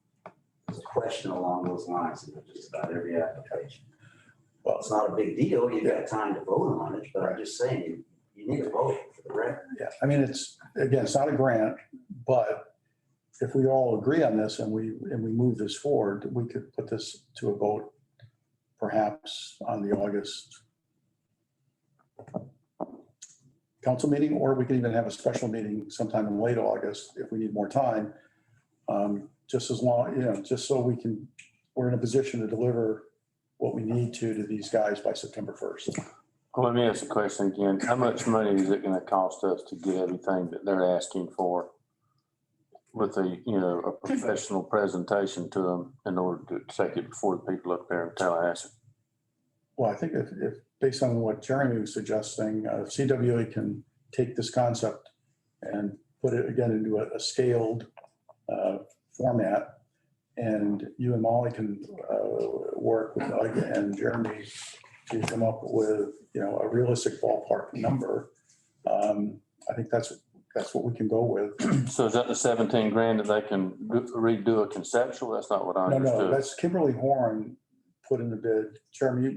There's a question along those lines in just about every application. Well, it's not a big deal. You've got time to vote on it, but I'm just saying, you need to vote for the record. Yeah. I mean, it's not a grant, but if we all agree on this and we move this forward, we could put this to a vote perhaps on the August council meeting, or we could even have a special meeting sometime in late August if we need more time. Just as long, just so we're in a position to deliver what we need to these guys by September 1st. Well, let me ask the question again. How much money is it gonna cost us to get everything that they're asking for with a professional presentation to them in order to take it before the people up there in Tallahassee? Well, I think if based on what Jeremy was suggesting, CWA can take this concept and put it again into a scaled format. And you and Molly can work with Doug and Jeremy to come up with, a realistic ballpark number. I think that's what we can go with. So is that the 17 grand that they can redo a conceptual? That's not what I No, understood. that's Kimberly Horn put in the bid. Jeremy,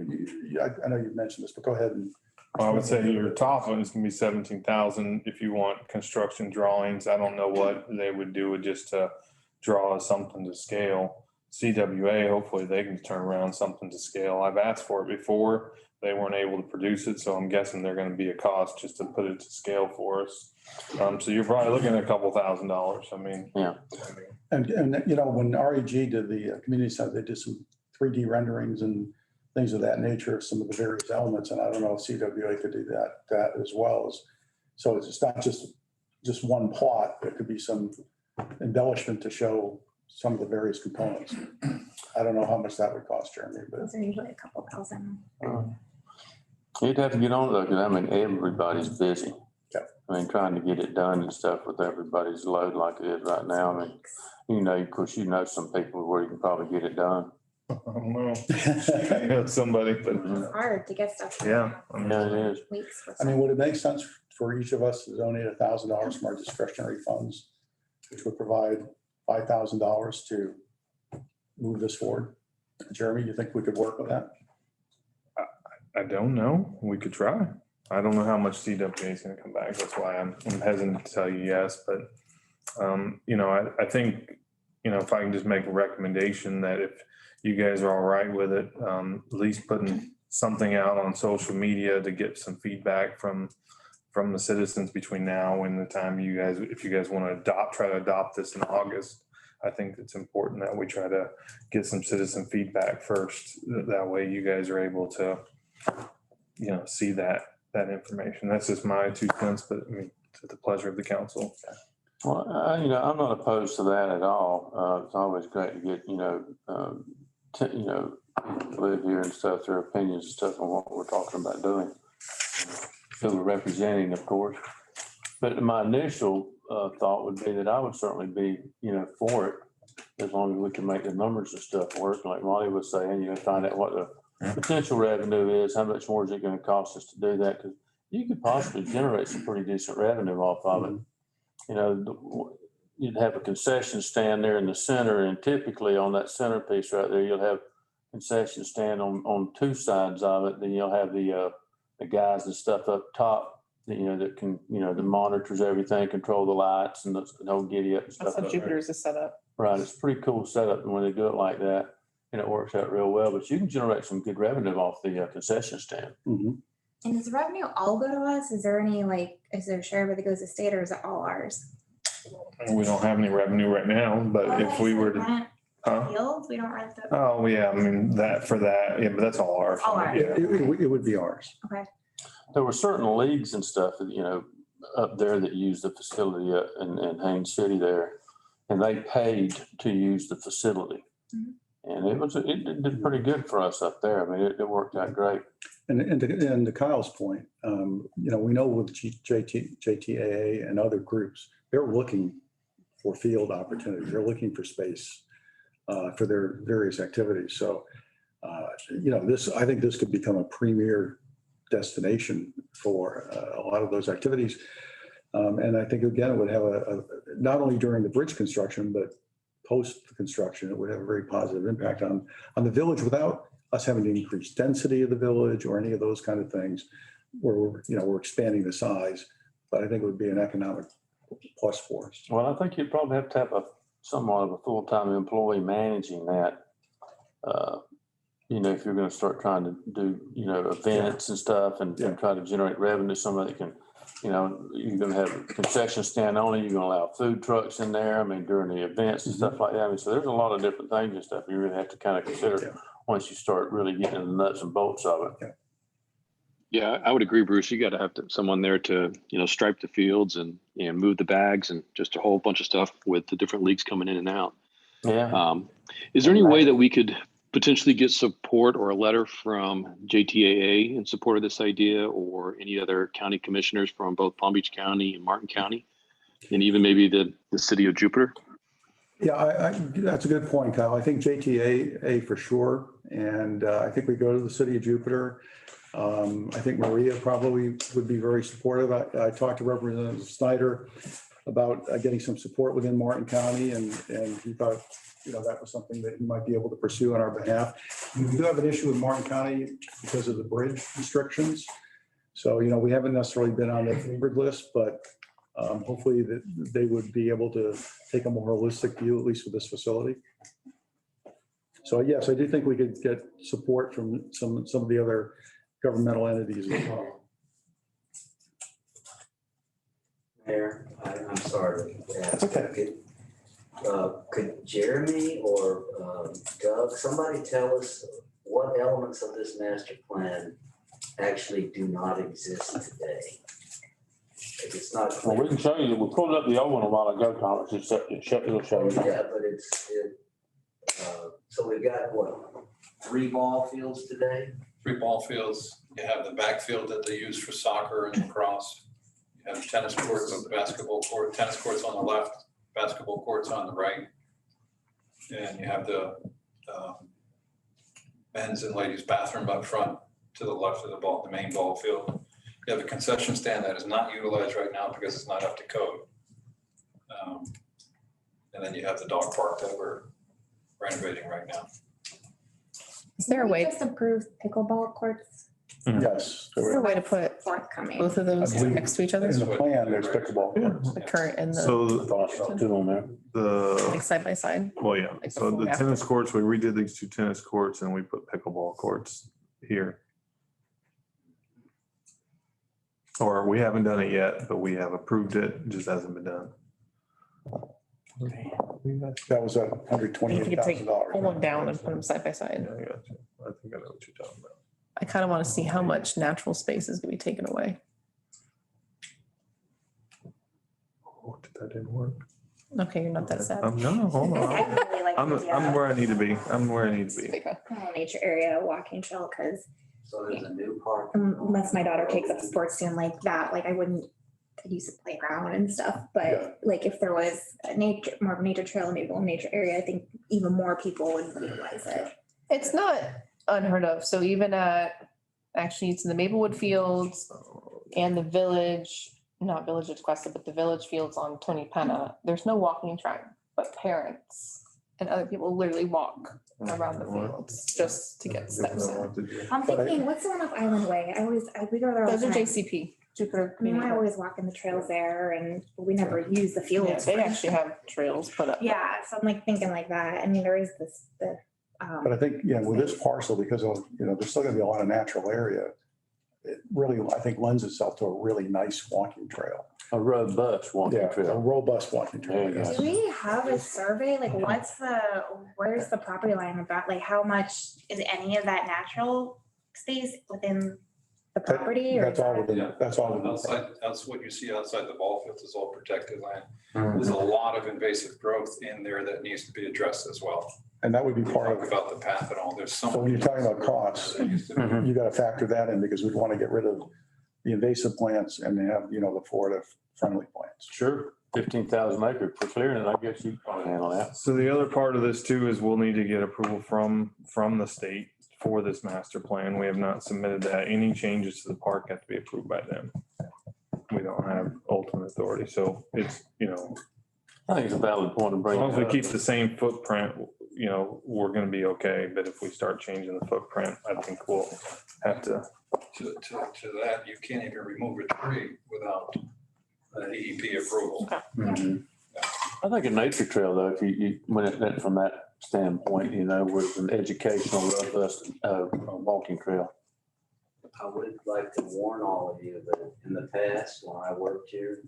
I know you've mentioned this, but go ahead and. Well, I would say your top one is gonna be 17,000 if you want construction drawings. I don't know what they would do with just to draw something to scale. CWA, hopefully they can turn around something to scale. I've asked for it before. They weren't able to produce it, so I'm guessing they're gonna be a cost just to put it to scale for us. So you're probably looking at a couple $1,000s. I mean. Yeah. And when REG did the community center, they did some 3D renderings and things of that nature, some of the various elements. And I don't know if CWA could do that as well. So it's not just one plot. There could be some embellishment to show some of the various components. I don't know how much that would cost, Jeremy, but. Those are usually a couple thousand. You'd have to get on it though, because everybody's busy. Yeah. Trying to get it done and stuff with everybody's load like it is right now. Of course, some people where you can probably get it done. I don't know. Somebody, but It's hard to get stuff. yeah. Yeah, it is. Weeks. for Would it make sense for each of us to donate $1,000 from our discretionary funds, which would provide $5,000 to move this forward? Jeremy, you think we could work with that? I don't know. We could try. I don't know how much CWA is going to come back. That's why I'm hesitant to tell you yes. But, I think, if I can just make a recommendation that if you guys are all right with it, at least putting something out on social media to get some feedback from the citizens between now and the time if you guys want to try to adopt this in August. I think it's important that we try to get some citizen feedback first. That way you guys are able to, see that information. That's just my 2 cents, but it's at the pleasure of the council. Well, I'm not opposed to that at all. It's always great to get, people live here and stuff, their opinions and stuff on what we're talking about doing. So we're representing, of course. But my initial thought would be that I would certainly be, for it, as long as we can make the numbers and stuff work. Like Molly was saying, find out what the potential revenue is, how much more is it going to cost us to do that? Because you could possibly generate some pretty decent revenue off of it. You'd have a concession stand there in the center, and typically on that centerpiece right there, you'll have concession stand on 2 sides of it. Then you'll have the guys and stuff up top, that can, that monitors everything, control the lights and the whole giddy up and stuff. That's how Jupiter's is set up. Right. It's a pretty cool setup when they do it like that, and it works out real well. But you can generate some good revenue off the concession stand. Mhm. And does the revenue all go to us? Is there any is there a share of it that goes to state, or is it all ours? We don't have any revenue right now, but if we were to, rent huh? fields, we don't rent the. Oh, yeah, but but that's all ours. All ours. Yeah. It would be ours. Okay. There were certain leagues and stuff, up there that used the facility in Haines City there, and they paid to use the facility. Mhm. And it did pretty good for us up there. It worked out great. And to Kyle's point, we know with JTAA and other groups, they're looking for field opportunities. They're looking for space for their various activities. So, I think this could become a premier destination for a lot of those activities. And I think, again, it would have not only during the bridge construction, but post-construction, it would have a very positive impact on the village without us having to increase density of the village or any of those kind of things where we're expanding the size. But I think it would be an economic plus for us. Well, I think you'd probably have to have somewhat of a full-time employee managing that. If you're gonna start trying to do, events and stuff and try to generate revenue, somebody can, you're gonna have a concession stand only, you're gonna allow food trucks in there, I mean, during the events and stuff like that. I mean, so there's a lot of different things and stuff you really have to kind of consider once you start really getting into the nuts and bolts of it. Yeah, I would agree, Bruce. You got to have someone there to, stripe the fields and move the bags and just a whole bunch of stuff with the different leagues coming in and out. Yeah. Is there any way that we could potentially get support or a letter from JTAA in support of this idea, or any other county commissioners from both Palm Beach County and Martin County, and even maybe the city of Jupiter? Yeah, that's a good point, Kyle. I think JTAA for sure. And I think we go to the city of Jupiter. I think Maria probably would be very supportive. I talked to Representative Snyder about getting some support within Martin County, and he thought, that was something that he might be able to pursue on our behalf. We do have an issue with Martin County because of the bridge restrictions. So, we haven't necessarily been on the favored list, but hopefully that they would be able to take a more holistic view, at least for this facility. So yes, I do think we could get support from some of the other governmental entities as well. Mayor, I'm sorry to ask. Okay. Could Jeremy or Doug, somebody tell us what elements of this master plan actually do not exist today? If it's not Well, clear. we can show you, we pulled up the old one a while ago, Thomas, it'll show you. Yeah, but so we've got what, 3 ball fields today? 3 ball fields. You have the backfield that they use for soccer and lacrosse. You have tennis courts, basketball court, tennis courts on the left, basketball courts on the right. And you have the men's and ladies' bathroom up front to the left of the main ball field. You have a concession stand that is not utilized right now because it's not up to code. And then you have the dog park that we're renovating right now. Is there a way, Just approved pickleball courts Yes. is there a way to put forthcoming. both of those I believe- next to each other? In the plan, there's pickleball courts. The current and the, So Two on there. the, like side by side? well, yeah, Like so before the and after. tennis courts, we redid these 2 tennis courts and we put pickleball courts here. Or we haven't done it yet, but we have approved it, it just hasn't been done. That was If you could take all of them $128,000. down and put them side by Yeah, side. I got you. I think I know what you're talking about. I kind of want to see how much natural space is going to be taken away. Oh, that didn't work. Okay, you're not that sad. No, hold I on. really like the I'm idea where I need to be. I'm where I need to be. Okay. of a nature area, walking trail, because So there's a new park. unless my daughter takes up sports soon like that, like I wouldn't use the playground and stuff, Yeah. but like if there was a nature, more of a nature trail, maybe a nature area, I think even more people would utilize it. It's not unheard of. So even actually it's in the Maplewood Fields and the village, not Village of Tequesta, but the village fields on Tony Penna. There's no walking track, but parents and other people literally walk around the fields just to get steps in. I'm But I- thinking, what's the one up Island Way? we go there all Those the are time. JCP, Jupiter I mean, Community I Park. always walk in the trails there and we never use the Yeah, fields. they actually have trails put up. Yeah, so I'm like thinking like that. I mean, there is this, But I think, with this parcel, because of, there's still gonna be a lot of natural area, it really, I think, lends itself to a really nice walking trail. A robust walking Yeah, a trail. robust walking trail. There you go. yes. do we have a survey? Like where's the property line about? Like how much is any of that natural space within the property? Or That's all is that- within, that's all within. Outside, that's what you see outside the ball fields is all protected land. Mhm. There's a lot of invasive growth in there that needs to be addressed as well. And that would be We part talk of, about the path and all, there's so. so when you're talking about costs, There used to be. Mhm. you gotta factor that in, because we'd wanna get rid of the invasive plants and have, the Florida friendly plants. Sure, 15,000 acre for clearing it, I guess you can handle that. So the other part of this too is we'll need to get approval from the state for this master plan. We have not submitted that. Any changes to the park have to be approved by them. We don't have ultimate authority, so it's, I think it's a valid point to as bring. long as we up. keep the same footprint, we're gonna be okay. But if we start changing the footprint, I think we'll have to. To that, you can't even remove a tree without an DEP approval. Okay. Mhm. I think a nature trail though, if you went at that from that standpoint, with an educational, robust, walking trail. I would like to warn all of you that in the past, when I worked here,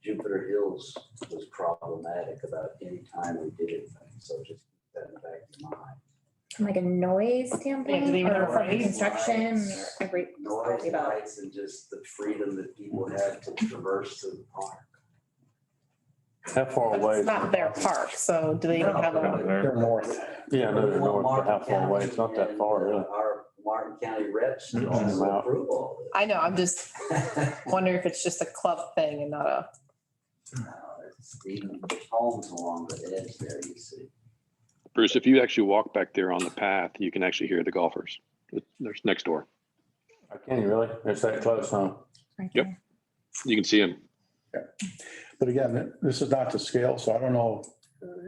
Jupiter Hills was problematic about any time we did anything. So just keep that in the back of your mind. From like a noise Yeah, do standpoint they even or have from lights? construction or every. Noise, about- lights, and just the freedom that people have to traverse through the park. How far away? It's not their park, so do they even have a, They're north. Yeah, I know they're north, but how far away? It's not that far, really. Our Martin County reps Mhm. also approve all I know, I'm just this. wondering if it's just a club thing and not a, It's even homes along the edge there, you see. Bruce, if you actually walk back there on the path, you can actually hear the golfers. There's next door. Can you really? It's that close, huh? Right Yep. there. You can see them. But again, this is not to scale, so I don't know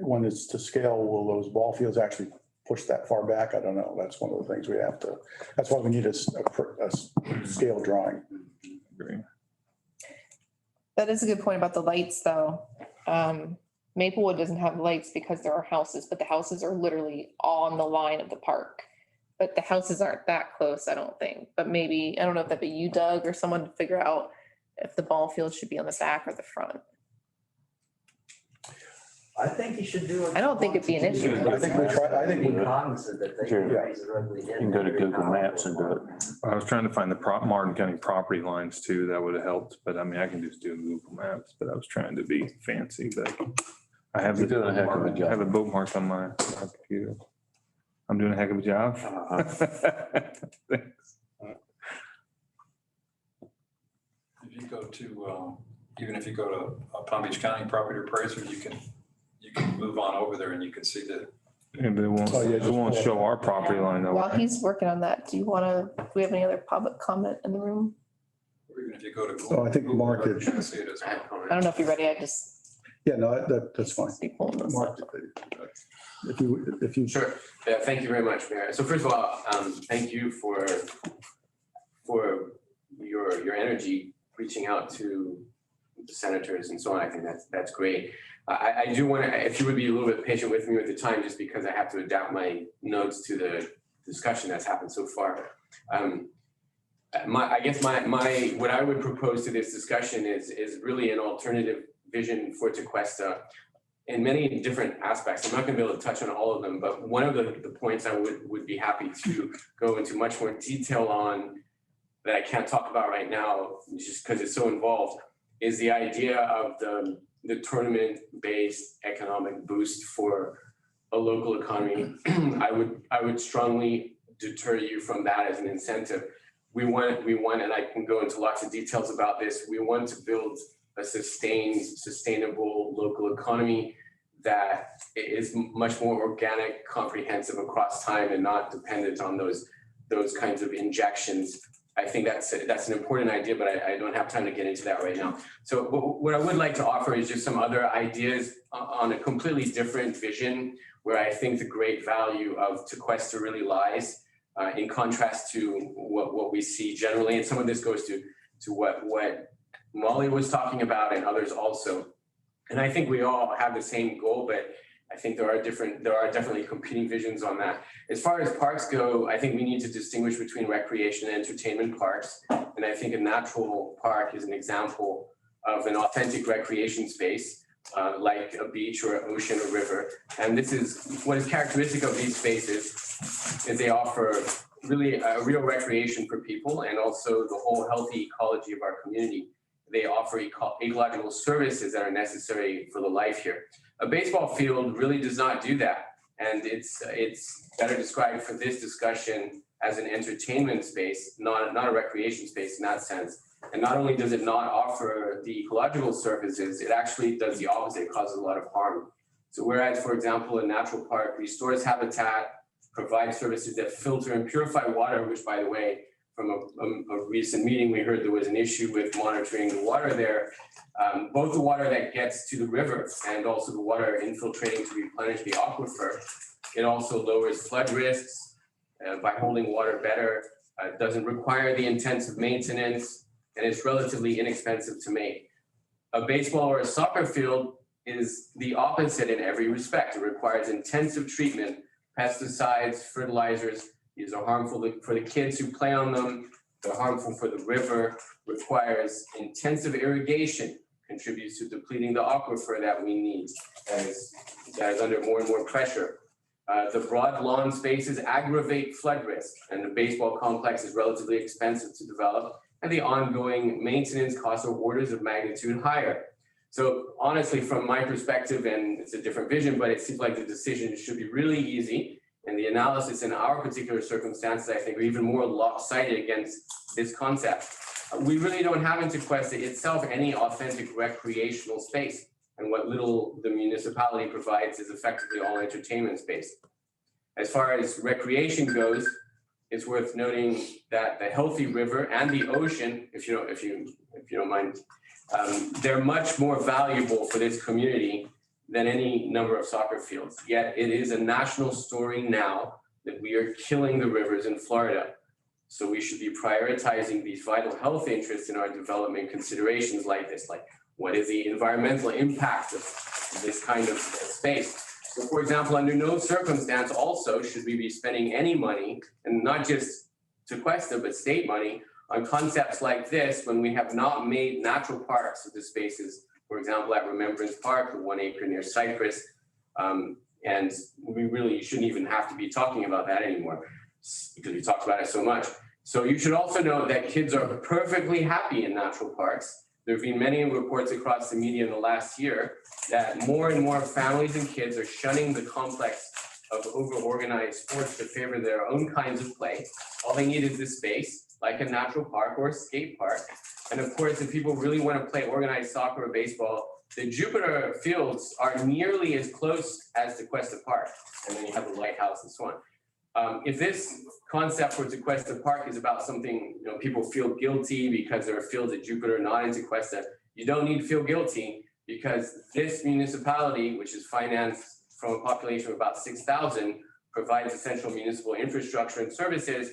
when it's to scale, will those ball fields actually push that far back? I don't know. That's one of the things we have to, that's why we need a scale drawing. Agree. that is a good point about the lights, though. Maplewood doesn't have lights because there are houses, but the houses are literally on the line of the park. But the houses aren't that close, I don't think. But maybe, I don't know if that'd be you, Doug, or someone to figure out if the ball field should be on the back or the front. I think you should do it. I don't think it'd be an issue. I think we try, I think we, Be cognizant that they can raise their ugly head. You can go to Very Google powerful. Maps and do it. I was trying to find the Martin County property lines too. That would have helped, but I mean, I can just do Google Maps, but I was trying to be fancy, but I have You're it. doing a heck of a job. I have it bookmarked on my computer. I'm doing a heck of a job. Thanks. If you go to, even if you go to Palm Beach County Property Appraiser, you can move on over there and you can see the, And it won't, Oh, yeah, it won't show our property line though. While he's working on that, do we have any other public comment in the room? or even if you go to. Oh, I think Google, Mark you is- can see it as well. I don't know if you're ready, I just yeah, no, that's fine. be pulling this Mark, up. if you. Sure. Yeah, thank you very much, Mayor. So first of all, thank you for your energy reaching out to the senators and so on. I think that's great. I do want to, if you would be a little bit patient with me with the time, just because I have to adapt my notes to the discussion that's happened so far. I guess what I would propose to this discussion is really an alternative vision for Tequesta in many different aspects. I'm not going to be able to touch on all of them, but one of the points I would be happy to go into much more detail on that I can't talk about right now, just because it's so involved, is the idea of the tournament-based economic boost for a local economy. I would strongly deter you from that as an incentive. We want, and I can go into lots of details about this, we want to build a sustainable local economy that is much more organic, comprehensive across time and not dependent on those kinds of injections. I think that's an important idea, but I don't have time to get into that right now. So what I would like to offer is just some other ideas on a completely different vision where I think the great value of Tequesta really lies in contrast to what we see generally. And some of this goes to what Molly was talking about and others also. And I think we all have the same goal, but I think there are definitely competing visions on that. As far as parks go, I think we need to distinguish between recreation and entertainment parks. And I think a natural park is an example of an authentic recreation space, like a beach or an ocean or river. And this is what is characteristic of these spaces is they offer really a real recreation for people and also the whole healthy ecology of our community. They offer ecological services that are necessary for the life here. A baseball field really does not do that. And it's better described for this discussion as an entertainment space, not a recreation space in that sense. And not only does it not offer the ecological services, it actually does the opposite. It causes a lot of harm. So whereas, for example, a natural park restores habitat, provides services that filter and purify water, which, by the way, from a recent meeting, we heard there was an issue with monitoring the water there. Both the water that gets to the river and also the water infiltrating to replenish the aquifer. It also lowers flood risks by holding water better. It doesn't require the intensive maintenance, and it's relatively inexpensive to make. A baseball or a soccer field is the opposite in every respect. It requires intensive treatment, pesticides, fertilizers. These are harmful for the kids who play on them. They're harmful for the river, requires intensive irrigation, contributes to depleting the aquifer that we need, that is under more and more pressure. The broad lawn spaces aggravate flood risk, and the baseball complex is relatively expensive to develop, and the ongoing maintenance costs are orders of magnitude higher. So honestly, from my perspective, and it's a different vision, but it seems like the decision should be really easy. And the analysis in our particular circumstances, I think, are even more lopsided against this concept. We really don't have in Tequesta itself any authentic recreational space. And what little the municipality provides is effectively all entertainment space. As far as recreation goes, it's worth noting that the healthy river and the ocean, if you don't mind, they're much more valuable for this community than any number of soccer fields. Yet it is a national story now that we are killing the rivers in Florida. So we should be prioritizing these vital health interests in our development considerations like this, like what is the environmental impact of this kind of space? So for example, under no circumstance also should we be spending any money, and not just Tequesta, but state money, on concepts like this when we have not made natural parks of the spaces. For example, at Remembrance Park, the 1 acre near Cypress, and we really shouldn't even have to be talking about that anymore because we talked about it so much. So you should also know that kids are perfectly happy in natural parks. There have been many reports across the media in the last year that more and more families and kids are shunning the complex of over-organized sports to favor their own kinds of play. All they need is this space, like a natural park or a skate park. And of course, if people really want to play organized soccer or baseball, the Jupiter fields are nearly as close as Tequesta Park. And then you have the lighthouse and so on. If this concept for Tequesta Park is about something, people feel guilty because there are fields at Jupiter, not in Tequesta, you don't need to feel guilty because this municipality, which is financed from a population of about 6,000, provides essential municipal infrastructure and services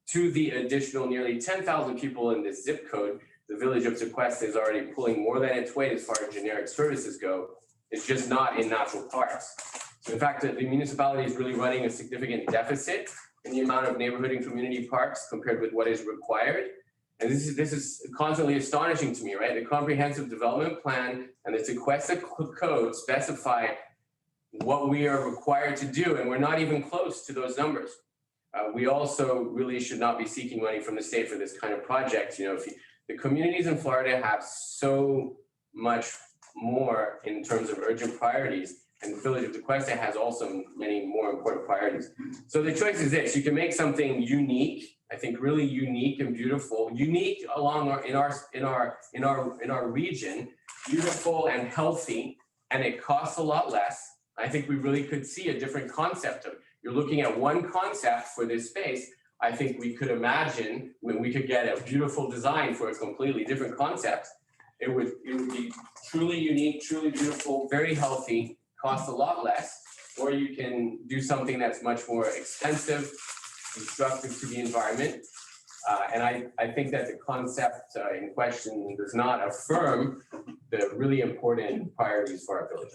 to the additional nearly 10,000 people in this zip code. The village of Tequesta is already pulling more than its weight as far as generic services go. It's just not in natural parks. So in fact, the municipality is really running a significant deficit in the amount of neighborhood and community parks compared with what is required. And this is constantly astonishing to me, right? The comprehensive development plan and the Tequesta code specify what we are required to do, and we're not even close to those numbers. We also really should not be seeking money from the state for this kind of project. The communities in Florida have so much more in terms of urgent priorities, and the village of Tequesta has also many more important priorities. So the choice is this: you can make something unique, I think really unique and beautiful, unique in our region, beautiful and healthy, and it costs a lot less. I think we really could see a different concept of it. You're looking at one concept for this space. I think we could imagine when we could get a beautiful design for a completely different concept. It would be truly unique, truly beautiful, very healthy, cost a lot less, or you can do something that's much more expensive, destructive to the environment. And I think that the concept in question does not affirm the really important priorities for our village.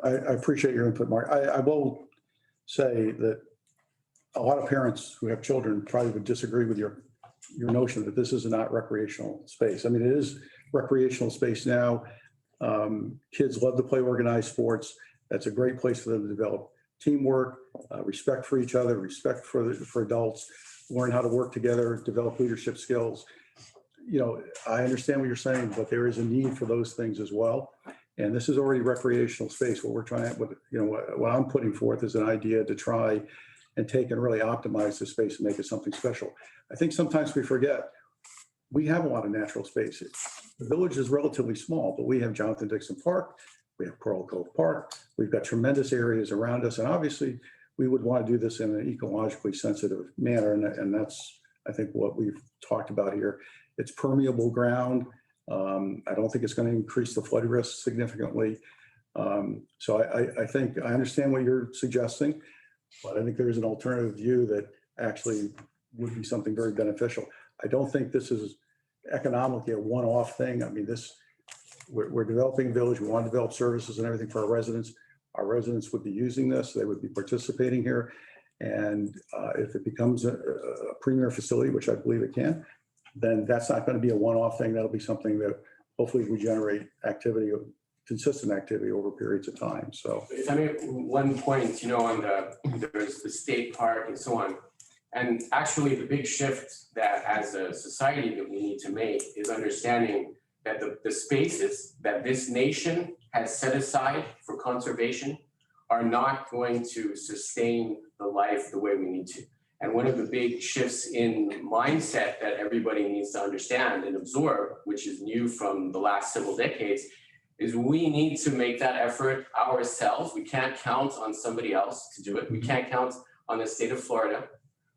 I appreciate your input, Mark. I will say that a lot of parents who have children probably would disagree with your notion that this is not recreational space. I mean, it is recreational space now. Kids love to play organized sports. That's a great place for them to develop teamwork, respect for each other, respect for adults, learn how to work together, develop leadership skills. I understand what you're saying, but there is a need for those things as well. And this is already recreational space. What we're trying, what I'm putting forth is an idea to try and take and really optimize the space and make it something special. I think sometimes we forget we have a lot of natural spaces. The village is relatively small, but we have Jonathan Dixon Park, we have Coral Cove Park, we've got tremendous areas around us, and obviously we would want to do this in an ecologically sensitive manner, and that's, I think, what we've talked about here. It's permeable ground. I don't think it's going to increase the flood risk significantly. So I think I understand what you're suggesting, but I think there's an alternative view that actually would be something very beneficial. I don't think this is economically a one-off thing. I mean, this we're developing a village. We want to develop services and everything for our residents. Our residents would be using this. They would be participating here. And if it becomes a premier facility, which I believe it can, then that's not going to be a one-off thing. That'll be something that hopefully we generate activity, consistent activity over periods of time. So, I mean, one point, on there's the state park and so on. And actually the big shift that as a society that we need to make is understanding that the spaces that this nation has set aside for conservation are not going to sustain the life the way we need to. And one of the big shifts in mindset that everybody needs to understand and absorb, which is new from the last several decades, is we need to make that effort ourselves. We can't count on somebody else to do it. We can't count on the state of Florida.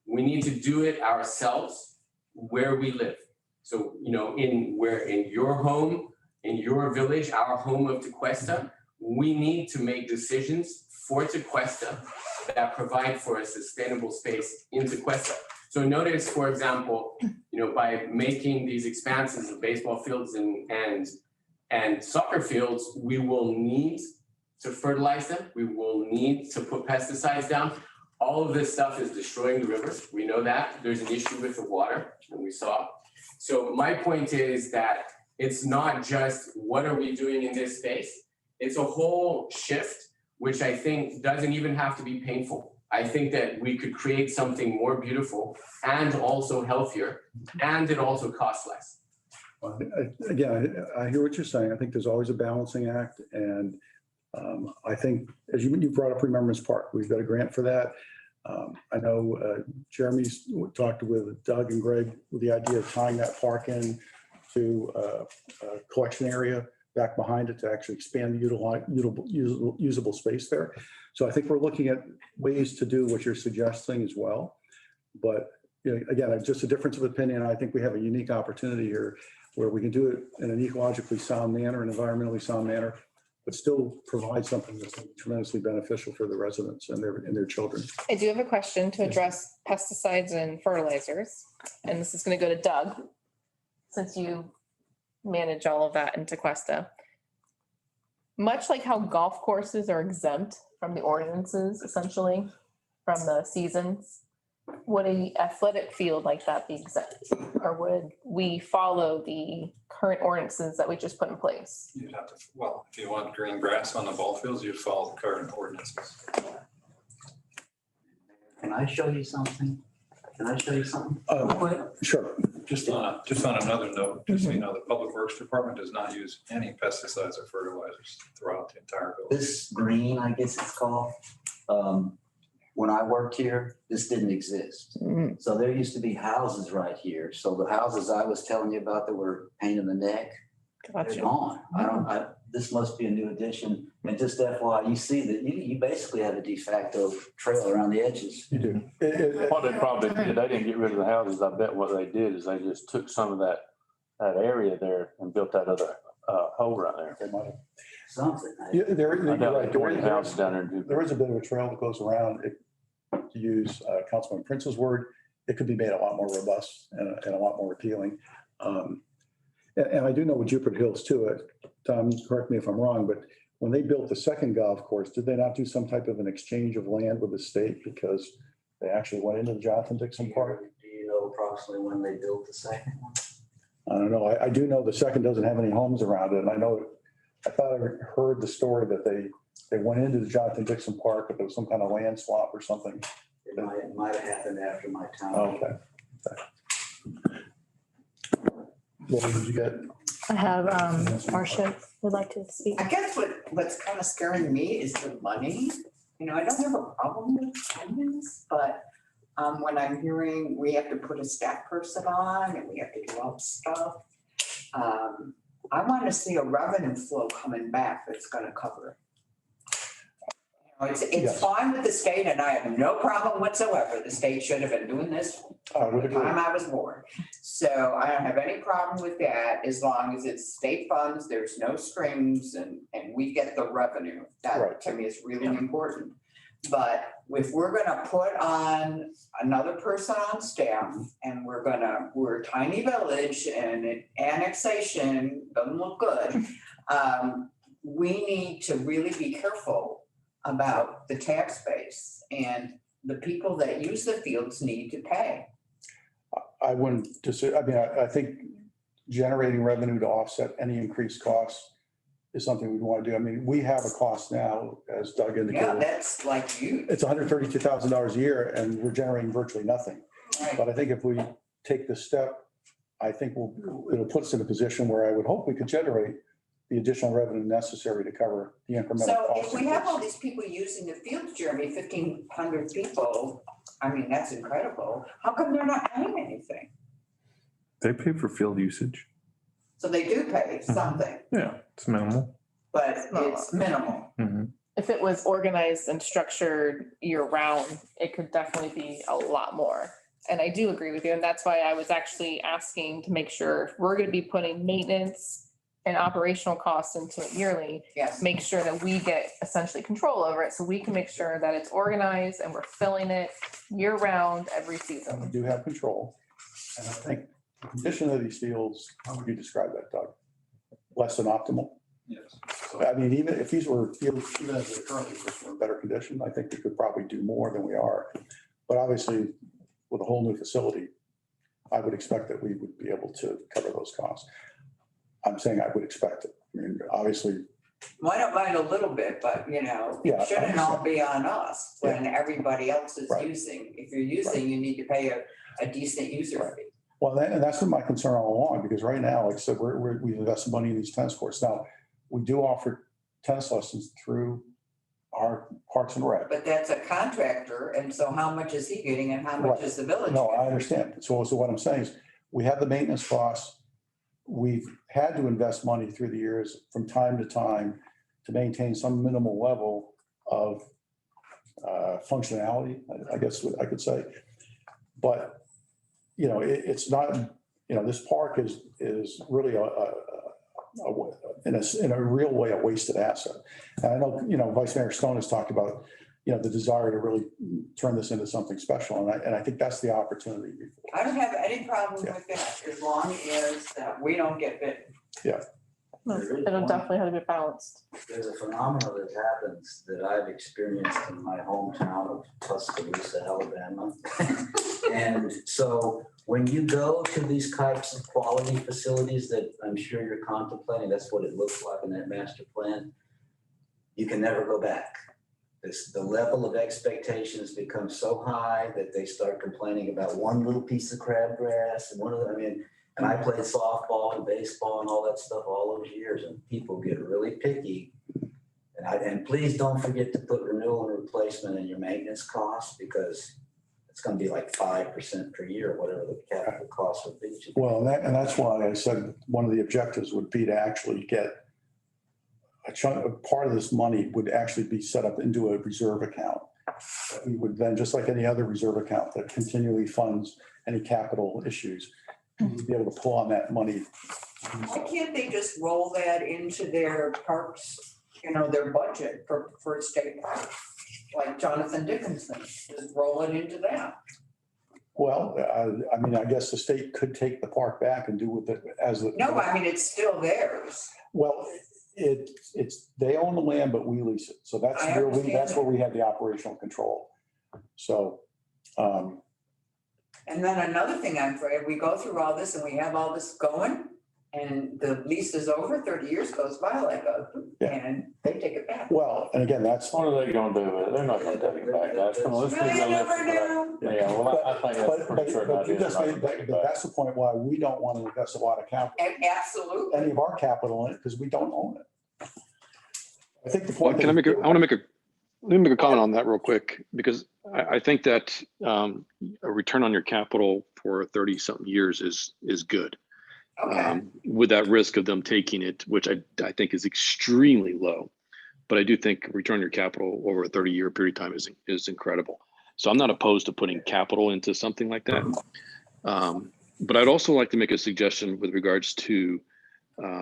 We need to do it ourselves where we live. So, in your home, in your village, our home of Tequesta, we need to make decisions for Tequesta that provide for a sustainable space in Tequesta. So notice, for example, by making these expanses of baseball fields and soccer fields, we will need to fertilize them. We will need to put pesticides down. All of this stuff is destroying the rivers. We know that. There's an issue with the water, and we saw. So my point is that it's not just what are we doing in this space? It's a whole shift, which I think doesn't even have to be painful. I think that we could create something more beautiful and also healthier, and it also costs less. Well, again, I hear what you're saying. I think there's always a balancing act. And I think, as you brought up Remembrance Park, we've got a grant for that. I know Jeremy's talked with Doug and Greg with the idea of tying that park in to a collection area back behind it to actually expand the usable space there. So I think we're looking at ways to do what you're suggesting as well. But again, just a difference of opinion. I think we have a unique opportunity here where we can do it in an ecologically sound manner, an environmentally sound manner, but still provide something that's tremendously beneficial for the residents and their children. I do have a question to address pesticides and fertilizers, and this is going to go to Doug, since you manage all of that in Tequesta. Much like how golf courses are exempt from the ordinances, essentially, from the seasons, would an athletic field like that be exempt? Or would we follow the current ordinances that we just put in place? You'd have to, well, if you want green grass on the ball fields, you'd follow the current ordinances. Can I show you something? Sure. Just on another note, just so you know, the Public Works Department does not use any pesticides or fertilizers throughout the entire building. This green, I guess it's called, when I worked here, this didn't exist. So there used to be houses right here. So the houses I was telling you about that were pain in the neck, they're gone. This must be a new addition. And just FYI, you see that you basically have a de facto trail around the edges. You do. What they probably did, they didn't get rid of the houses. I bet what they did is they just took some of that area there and built that other hole right there. They might have. Something. You're I right. doubt they houses down there. and do- There is a bit of a trail that goes around. To use Councilman Prince's word, it could be made a lot more robust and a lot more appealing. And I do know with Jupiter Hills too, Tom, you correct me if I'm wrong, but when they built the second golf course, did they not do some type of an exchange of land with the state because they actually went into the Jonathan Dixon Park? Do you know approximately when they built the second one? I don't know. I do know the second doesn't have any homes around it. And I thought I heard the story that they went into the Jonathan Dixon Park, but there was some kind of land swap or something. It might have happened after my time. Okay. What did you get? I have, Marcia would like to speak. I guess what's kind of scaring me is the money. I don't have a problem with finance, but when I'm hearing we have to put a staff person on and we have to do all this stuff, I want to see a revenue flow coming back that's going to cover it. It's Yes. fine with the state and I have no problem whatsoever. The state should have been doing this would the agree. time I was born. So I don't have any problem with that as long as it's state funds, there's no strings and we get the revenue. That Right. to me is really important. But if we're gonna put on another person on staff and we're a tiny village and annexation doesn't look good. We need to really be careful about the tax base, and the people that use the fields need to pay. I wouldn't I mean, I think generating revenue to offset any increased costs is something we'd want to do. I mean, we have a cost now, as Doug Yeah, indicated. that's like huge. It's $132,000 a year and we're generating virtually nothing. Right. But I think if we take this step, I think it'll put us in a position where I would hope we could generate the additional revenue necessary to cover the incremental So costs. if we have all these people using the fields, Jeremy, 1,500 people, I mean, that's incredible. How come they're not paying anything? They pay for field usage. So they do pay something, Yeah, it's minimal. but it's minimal. If it was organized and structured year round, it could definitely be a lot more. And I do agree with you. And that's why I was actually asking to make sure if we're going to be putting maintenance and operational costs into it yearly, Yes. make sure that we get essentially control over it so we can make sure that it's organized and we're filling it year round every And we season. do have control. And I think the condition of these fields, how would you describe that, Doug? Less than optimal? Yes. I mean, even if these were fields, even as they're currently were in better condition, I think we could probably do more than we are. But obviously, with a whole new facility, I would expect that we would be able to cover those costs. I'm saying I would expect it. I mean, obviously, Well, I don't mind a little bit, but Yeah, it shouldn't all understand. be on us when everybody else is Right. using. If you're using, you need to pay a decent user Right. fee. well, and that's been my concern all along, because right now, like I said, we've invested money in these tennis courts. Now, we do offer tennis lessons through our Parks and Rec. But that's a contractor, and so how much is he getting and how much Right. is the village? No, getting? I understand. So what I'm saying is, we have the maintenance costs. We've had to invest money through the years from time to time to maintain some minimal level of functionality, I guess what I could say. But, it's not, this park is really in a real way, a wasted asset. And I know, Vice Mayor Stone has talked about, the desire to really turn this into something special. And I think that's the opportunity before. I don't have any problem Yeah. with that, as long as that we don't get bit. It'll definitely have to be balanced. There's a phenomenon that happens that I've experienced in my hometown of Tuscaloosa, Alabama. And so when you go to these types of quality facilities that I'm sure you're contemplating, that's what it looks like in that master plan, you can never go back. The level of expectations becomes so high that they start complaining about one little piece of crabgrass and and I played softball and baseball and all that stuff all those years, and people get really picky. And please don't forget to put renewal and replacement in your maintenance costs, because it's going to be like 5% per year, whatever the capital cost would be. Well, and that's why I said one of the objectives would be to actually get a chunk, a part of this money would actually be set up into a reserve account. We would then, just like any other reserve account that continually funds any capital issues, we'd be able to pull on that money. Why can't they just roll that into their parks, their budget for state parks? Like Jonathan Dickinson, just roll it into that. Well, I guess the state could take the park back and do with it as the. No, it's still theirs. Well, they own the land, but we lease it. So that's I where understand that's where we have the operational control. So, And then another thing, I'm afraid, we go through all this and we have all this going, and the lease is over, 30 years goes by Yeah. and they take it back. well, and again, that's. What are they gonna do with it? They're not gonna take it back. Let's be Well, you never realistic. know. Yeah, well, I think that's But for sure. but you Not just gonna made, take it but back. that's the point why we don't want to invest a lot of capital, Absolutely. any of our capital in it, because we don't own it. I think the Well, point. can I make a, I want to make a, let me make a comment on that real quick, because I think that a return on your capital for 30 something years is good. Okay. With that risk of them taking it, which I think is extremely low. But I do think return on your capital over a 30-year period of time is incredible. So I'm not opposed to putting capital into something like that. But I'd also like to make a suggestion with regards to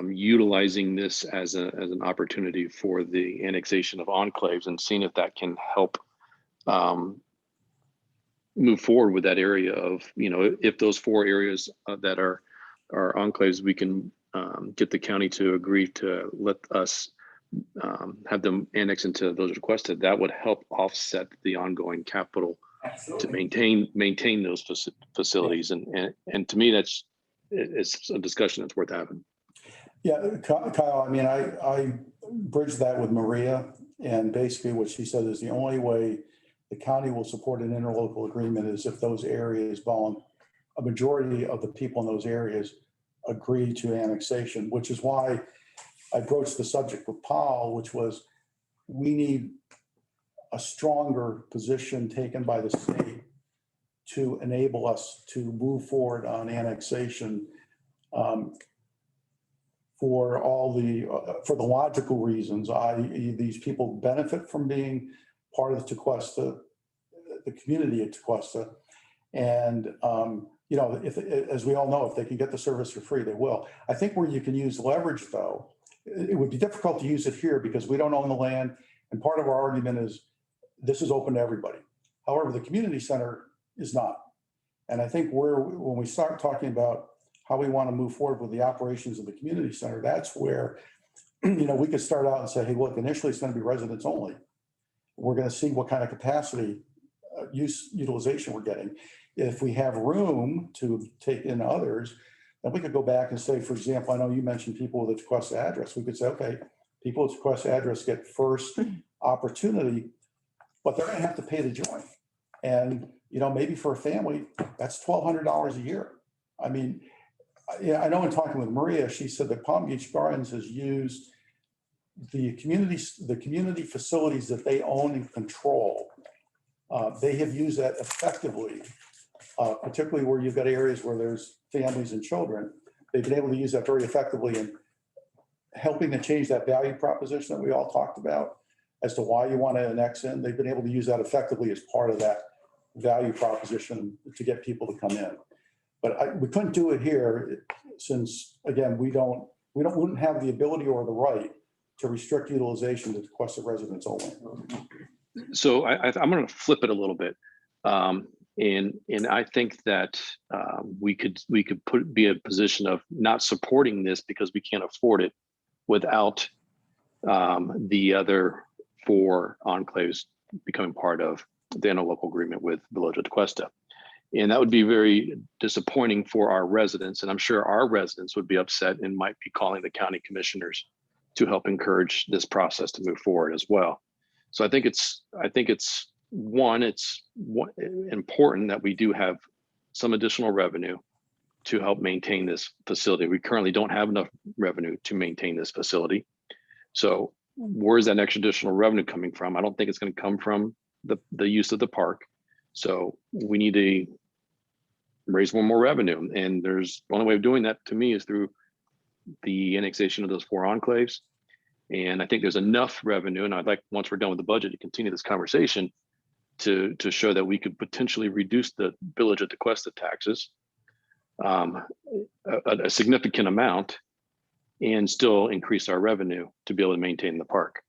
utilizing this as an opportunity for the annexation of enclaves and seeing if that can help move forward with that area of, if those 4 areas that are enclaves, we can get the county to agree to let us have them annex into those requested, that would help offset the ongoing capital to maintain those facilities. And to me, it's a discussion that's worth having. Yeah, Kyle, I mean, I bridged that with Maria, and basically what she said is the only way the county will support an interlocal agreement is if those areas, a majority of the people in those areas agree to annexation, which is why I broached the subject with Paul, which was we need a stronger position taken by the state to enable us to move forward on annexation for the logical reasons, i.e. these people benefit from being part of the Tequesta, the community at Tequesta. And, as we all know, if they can get the service for free, they will. I think where you can use leverage, though, it would be difficult to use it here because we don't own the land. And part of our argument is this is open to everybody. However, the community center is not. And I think when we start talking about how we want to move forward with the operations of the community center, that's where, we could start out and say, hey, look, initially it's going to be residents only. We're going to see what kind of capacity utilization we're getting. If we have room to take in others, then we could go back and say, for example, I know you mentioned people with a Tequesta address. We could say, okay, people with Tequesta address get first opportunity, but they're going to have to pay to join. And, maybe for a family, that's $1,200 a year. I mean, I know in talking with Maria, she said that Palm Beach Gardens has used the community facilities that they own and control. They have used that effectively, particularly where you've got areas where there's families and children. They've been able to use that very effectively in helping to change that value proposition that we all talked about as to why you want to annex in. They've been able to use that effectively as part of that value proposition to get people to come in. But we couldn't do it here since, again, we wouldn't have the ability or the right to restrict utilization to Tequesta residents only. So I'm going to flip it a little bit. And I think that we could be in a position of not supporting this because we can't afford it without the other 4 enclaves becoming part of the interlocal agreement with Village of Tequesta. And that would be very disappointing for our residents. And I'm sure our residents would be upset and might be calling the county commissioners to help encourage this process to move forward as well. So I think it's important that we do have some additional revenue to help maintain this facility. We currently don't have enough revenue to maintain this facility. So where's that extra additional revenue coming from? I don't think it's going to come from the use of the park. So we need to raise more revenue. And the only way of doing that to me is through the annexation of those 4 enclaves. And I think there's enough revenue, and I'd like, once we're done with the budget, to continue this conversation to show that we could potentially reduce the Village of Tequesta taxes a significant amount and still increase our revenue to be able to maintain the park,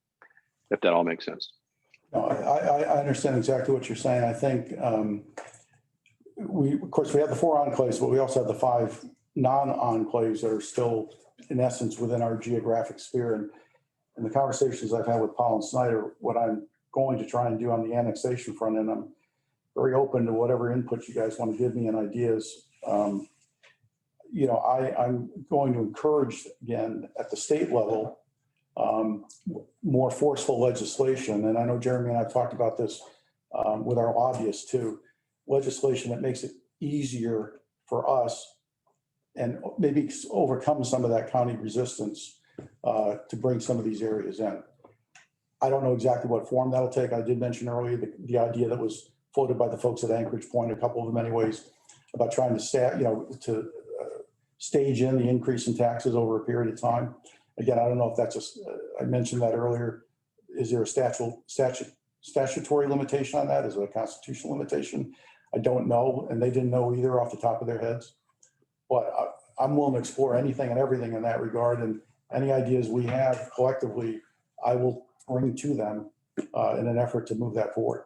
if that all makes sense. No, I understand exactly what you're saying. I think of course, we have the 4 enclaves, but we also have the 5 non-enclaves that are still, in essence, within our geographic sphere. And in the conversations I've had with Paul and Snyder, what I'm going to try and do on the annexation front, and I'm very open to whatever input you guys want to give me and ideas. I'm going to encourage, again, at the state level, more forceful legislation. And I know Jeremy and I have talked about this with our lobbyists too. Legislation that makes it easier for us and maybe overcome some of that county resistance to bring some of these areas in. I don't know exactly what form that'll take. I did mention earlier the idea that was floated by the folks at Anchorage Point, a couple of them anyways, about trying to stage in the increase in taxes over a period of time. Again, I don't know if that's I mentioned that earlier. Is there a statutory limitation on that? Is it a constitutional limitation? I don't know, and they didn't know either off the top of their heads. But I'm willing to explore anything and everything in that regard, and any ideas we have collectively, I will bring to them in an effort to move that forward.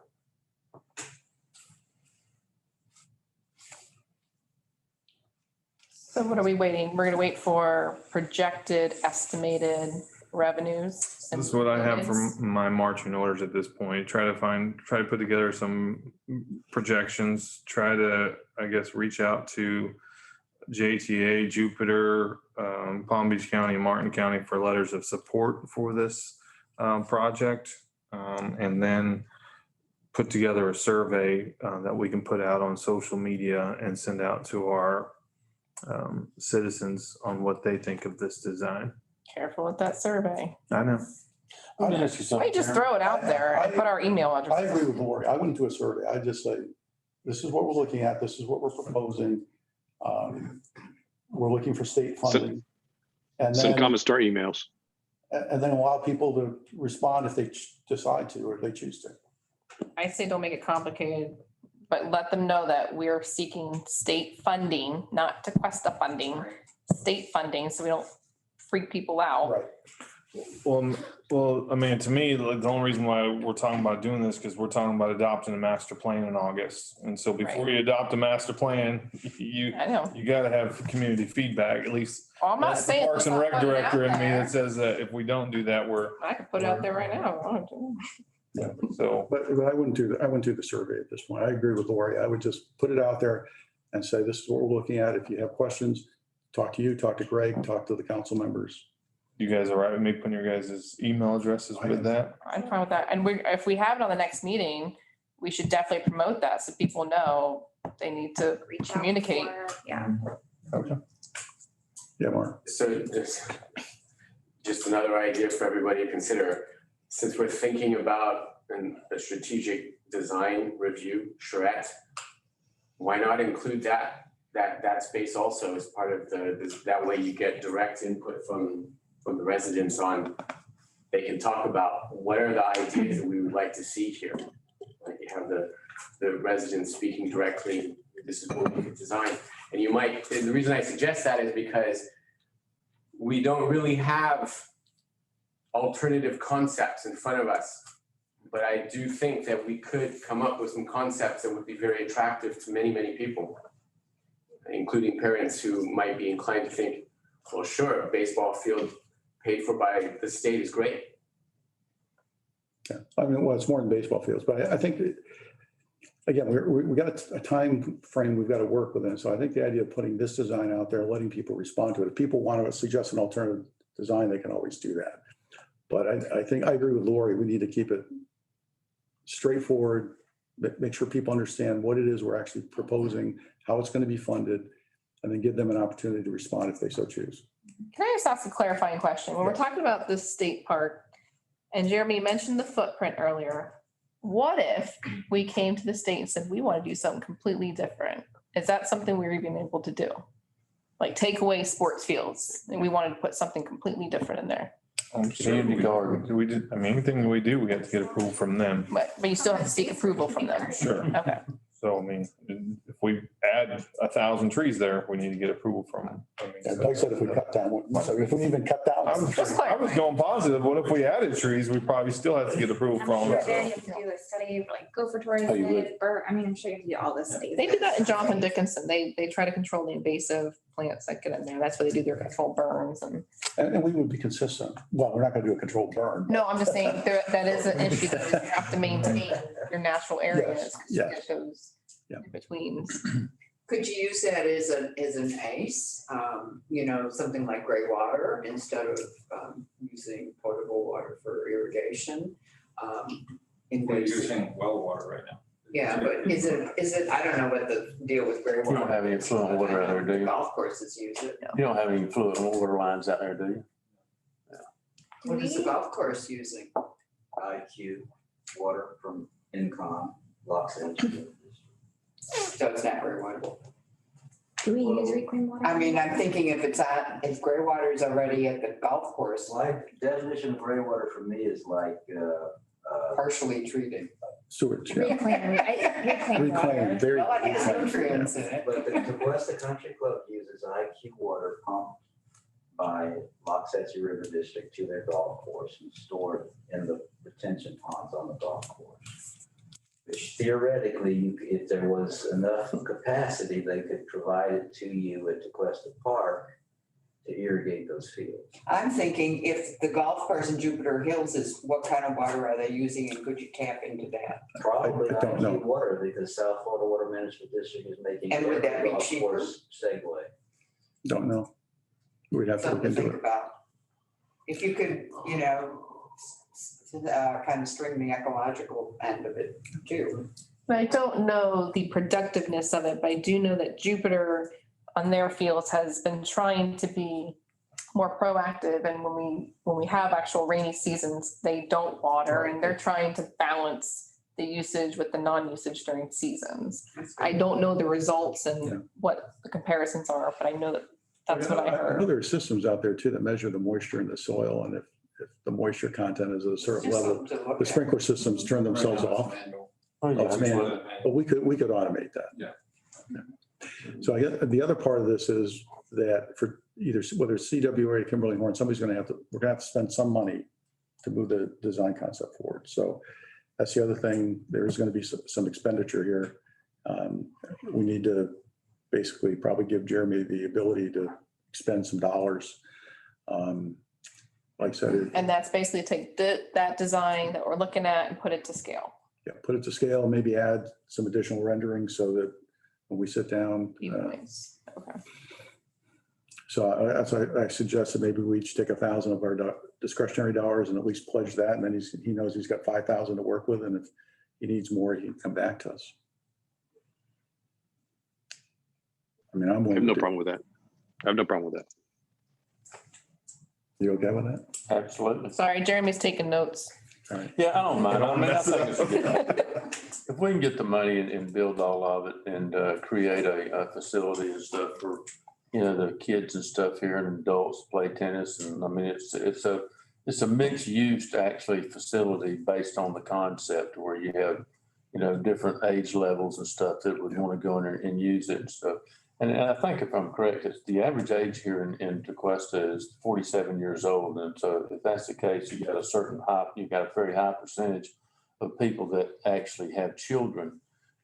So what are we waiting? We're gonna wait for projected estimated revenues. This is what I have from my marching orders at this point. Try to put together some projections, try to, I guess, reach out to JTA, Jupiter, Palm Beach County, and Martin County for letters of support for this project. And then put together a survey that we can put out on social media and send out to our citizens on what they think of this design. Careful with that survey. I know. Let me ask you something. We just throw it out there and put our email address. I agree with Lori. I wouldn't do a survey. I'd just say, this is what we're looking at. This is what we're proposing. We're looking for state funding. And Send then, comments to our emails. and then allow people to respond if they decide to, or if they choose to. I say don't make it complicated, but let them know that we're seeking state funding, not Tequesta funding, state funding, so we don't freak people out. Right. Well, I mean, to me, like, the only reason why we're talking about doing this, because we're talking about adopting a master plan in August. And so before you adopt a master plan, you got to have community feedback, at least. Well, I'm not That's the saying. Parks and let's Rec not put it director out in me there. that says that if we don't do that, I could put it out there right now. so. But I wouldn't do the survey at this point. I agree with Lori. I would just put it out there and say, this is what we're looking at. If you have questions, talk to you, talk to Greg, talk to the council members. You guys all right with me putting your guys' email addresses with that? I'm fine with that. And if we have it on the next meeting, we should definitely promote that so people know they need to Reach out communicate. Yeah. Okay. Yeah, Mark. So just another idea for everybody to consider, since we're thinking about a strategic design review, charrette, why not include that space also as part of that way you get direct input from the residents on, they can talk about what are the ideas that we would like to see here. Like you have the residents speaking directly, this is what we could design. And the reason I suggest that is because we don't really have alternative concepts in front of us. But I do think that we could come up with some concepts that would be very attractive to many, many people, including parents who might be inclined to think, well, sure, a baseball field paid for by the state is great. Yeah, I mean, well, it's more than baseball fields, but I think that, again, we got a time frame we've got to work within. So I think the idea of putting this design out there, letting people respond to it, if people want to suggest an alternative design, they can always do that. But I think I agree with Lori. We need to keep it straightforward, make sure people understand what it is we're actually proposing, how it's going to be funded, and then give them an opportunity to respond if they so choose. Can I just ask a clarifying question? When we're talking about this state park, and Jeremy mentioned the footprint earlier, what if we came to the state and said, we want to do something completely different? Is that something we're even able to do? Like take away sports fields and we wanted to put something completely different in there? Community garden, anything we do, we have to get approval from them. But you still have to seek approval from them. Sure. Okay. So, I mean, if we add 1,000 trees there, we need to get approval from them. And like I said, if we cut down, if we even cut down. I was going positive. What if we added trees? We probably still have to get approval I'm from sure them. you have to do a study for like gopher tourism, Oh, you would? I'm sure you have to do all this study. They do that in Jonathan Dickinson. They try to control the invasive plants that get in there. That's why they do their controlled burns and. And we would be consistent. Well, we're not going to do a controlled burn. No, I'm just saying that is an issue that you have to maintain your natural areas. 'Cause you yes. get those in betweens. Could you use that as an ace, something like gray water instead of using potable water for irrigation? We're using well water right now. Yeah, but is it, I don't know what the deal with gray water. You don't have any fluent water out there, do you? Golf courses use it. You don't have any fluid water lines out there, do you? What is the golf course using? IQ water from Incon, Los Angeles. So it's not gray water. Do we use reclaimed water? I mean, I'm thinking if gray water is already at the golf course, Like definition of gray water for me is like, partially treated. Sewage, yeah. Reclaimed water. Very. Well, I guess nutrients in it. but the Tequesta Country Club uses IQ water pumped by Loxahatchee River District to their golf course and stored in the retention ponds on the golf course. Theoretically, if there was enough capacity, they could provide it to you at Tequesta Park to irrigate those fields. I'm thinking if the golf course in Jupiter Hills is, what kind of water are they using and could you tap into that? Probably I don't know. IQ water, because South Florida Water Management District is making. And would that be golf cheaper? course Segue. Don't know. We'd have to look Something to into think it. about. If you could, kind of string the ecological end of it too. But I don't know the productiveness of it, but I do know that Jupiter on their fields has been trying to be more proactive. And when we have actual rainy seasons, they don't water and they're trying to balance the usage with the non-usage during seasons. I don't know the results Yeah. and what the comparisons are, but I know that that's what I know heard. there are systems out there too that measure the moisture in the soil, and if the moisture content is at a certain Just level, something to look the at. sprinkler systems turn themselves off. Oh, yeah, It's manual. But we could automate that. Yeah. So I guess the other part of this is that for either, whether it's CWA or Kimberly Horn, we're gonna have to spend some money to move the design concept forward. So that's the other thing. There is gonna be some expenditure here. We need to basically probably give Jeremy the ability to spend some dollars. Like I said, And that's basically take that design that we're looking at and put it to scale. yeah, put it to scale, maybe add some additional renderings so that when we sit down. Nice. Okay. So I suggest that maybe we each take 1,000 of our discretionary dollars and at least pledge that. And then he knows he's got 5,000 to work with. And if he needs more, he can come back to us. I mean, I'm I have willing no to. problem with that. I have no problem with that. You okay with that? Absolutely. Sorry, Jeremy's taking notes. All right. Yeah, I don't mind. I mean, I think it's good. If we can get the money and build all of it and create a facility and stuff for, the kids and stuff here and adults play tennis. And I mean, it's a mixed use actually facility based on the concept where you have, different age levels and stuff that would want to go in there and use it and stuff. And I think if I'm correct, it's the average age here in Tequesta is 47 years old. And so if that's the case, you've got a very high percentage of people that actually have children,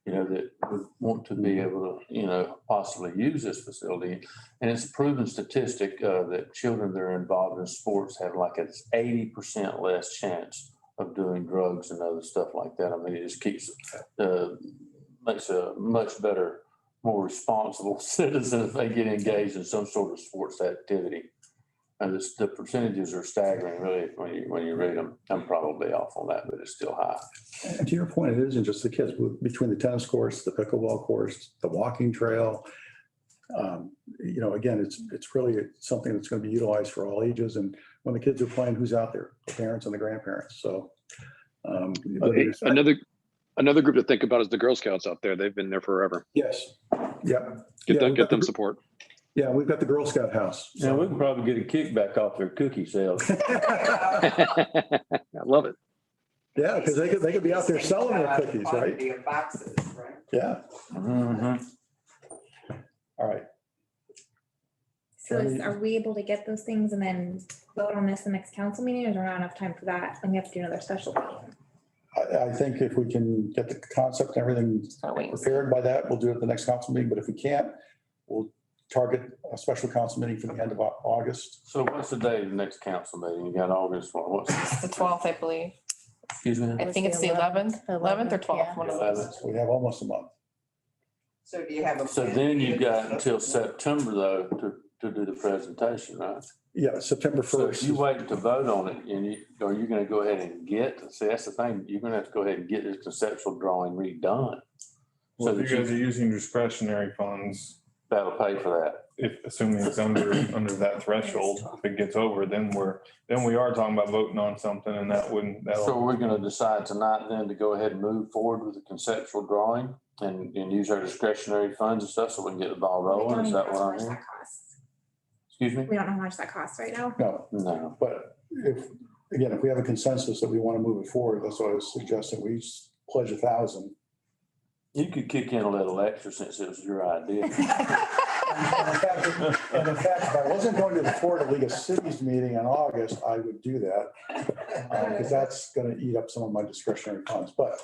that would want to be able to, possibly use this facility. And it's a proven statistic that children that are involved in sports have like an 80% less chance of doing drugs and other stuff like that. I mean, it just makes a much better, more responsible citizen if they get engaged in some sort of sports activity. And the percentages are staggering, really, when you read them. I'm probably off on that, but it's still high. And to your point, it isn't just the kids. Between the tennis course, the pickleball course, the walking trail, again, it's really something that's going to be utilized for all ages. And when the kids are playing, who's out there? The parents and the grandparents. So Okay, another group to think about is the Girl Scouts out there. They've been there forever. yes, yep. Get them support. Yeah, we've got the Girl Scout house. Yeah, we can probably get a kickback off their cookie sales. I love it. Yeah, because they could be out there selling their cookies, right? Quantity of boxes, right? Yeah. Mhm. All right. So are we able to get those things and then vote on this the next council meeting, or is there not enough time for that? And we have to do another special meeting? I think if we can get the concept and everything prepared by that, we'll do it at the next council meeting. But if we can't, we'll target a special council meeting for the end of August. So what's the date of the next council meeting? You got August, what's, It's the 12th, I believe. excuse me? I think it's the 11th or 12th, yeah. one of those. So we have almost a month. So do you have a? So then you've got until September though to do the presentation, right? Yeah, September So 1st. if you wait to vote on it and are you gonna go ahead and see, that's the thing, you're gonna have to go ahead and get this conceptual drawing redone. Well, So if that you guys are using discretionary funds, that'll pay for that. if assuming it's under that threshold, if it gets over, then we are talking about voting on something, and So we're gonna decide tonight then to go ahead and move forward with the conceptual drawing and use our discretionary funds and stuff so we can get the ball We don't rolling, is even that know what how I'm much hearing? that costs. Excuse me? We don't know how much that costs right now. No, No. but if we have a consensus that we want to move it forward, that's what I was suggesting. We each pledge 1,000. You could kick in a little extra since it was your idea. And in fact, if I wasn't going to the Florida League of Cities meeting in August, I would do that because that's going to eat up some of my discretionary funds. But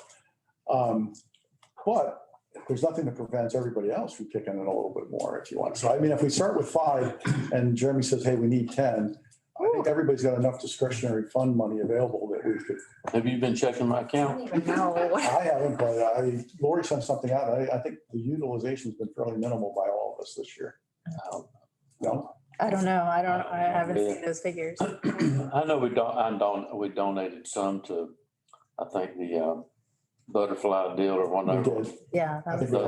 But there's nothing that prevents everybody else from kicking in a little bit more if you want. So I mean, if we start with 5 and Jeremy says, hey, we need 10, I think everybody's got enough discretionary fund money available that we could. Have you been checking my I account? don't even know. I haven't, but Lori sent something out. I think the utilization's been fairly minimal by all of us this year. No? I don't know. I haven't seen those figures. I know we donated some to, I think, the butterfly deal or one We of them. did. Yeah. I think The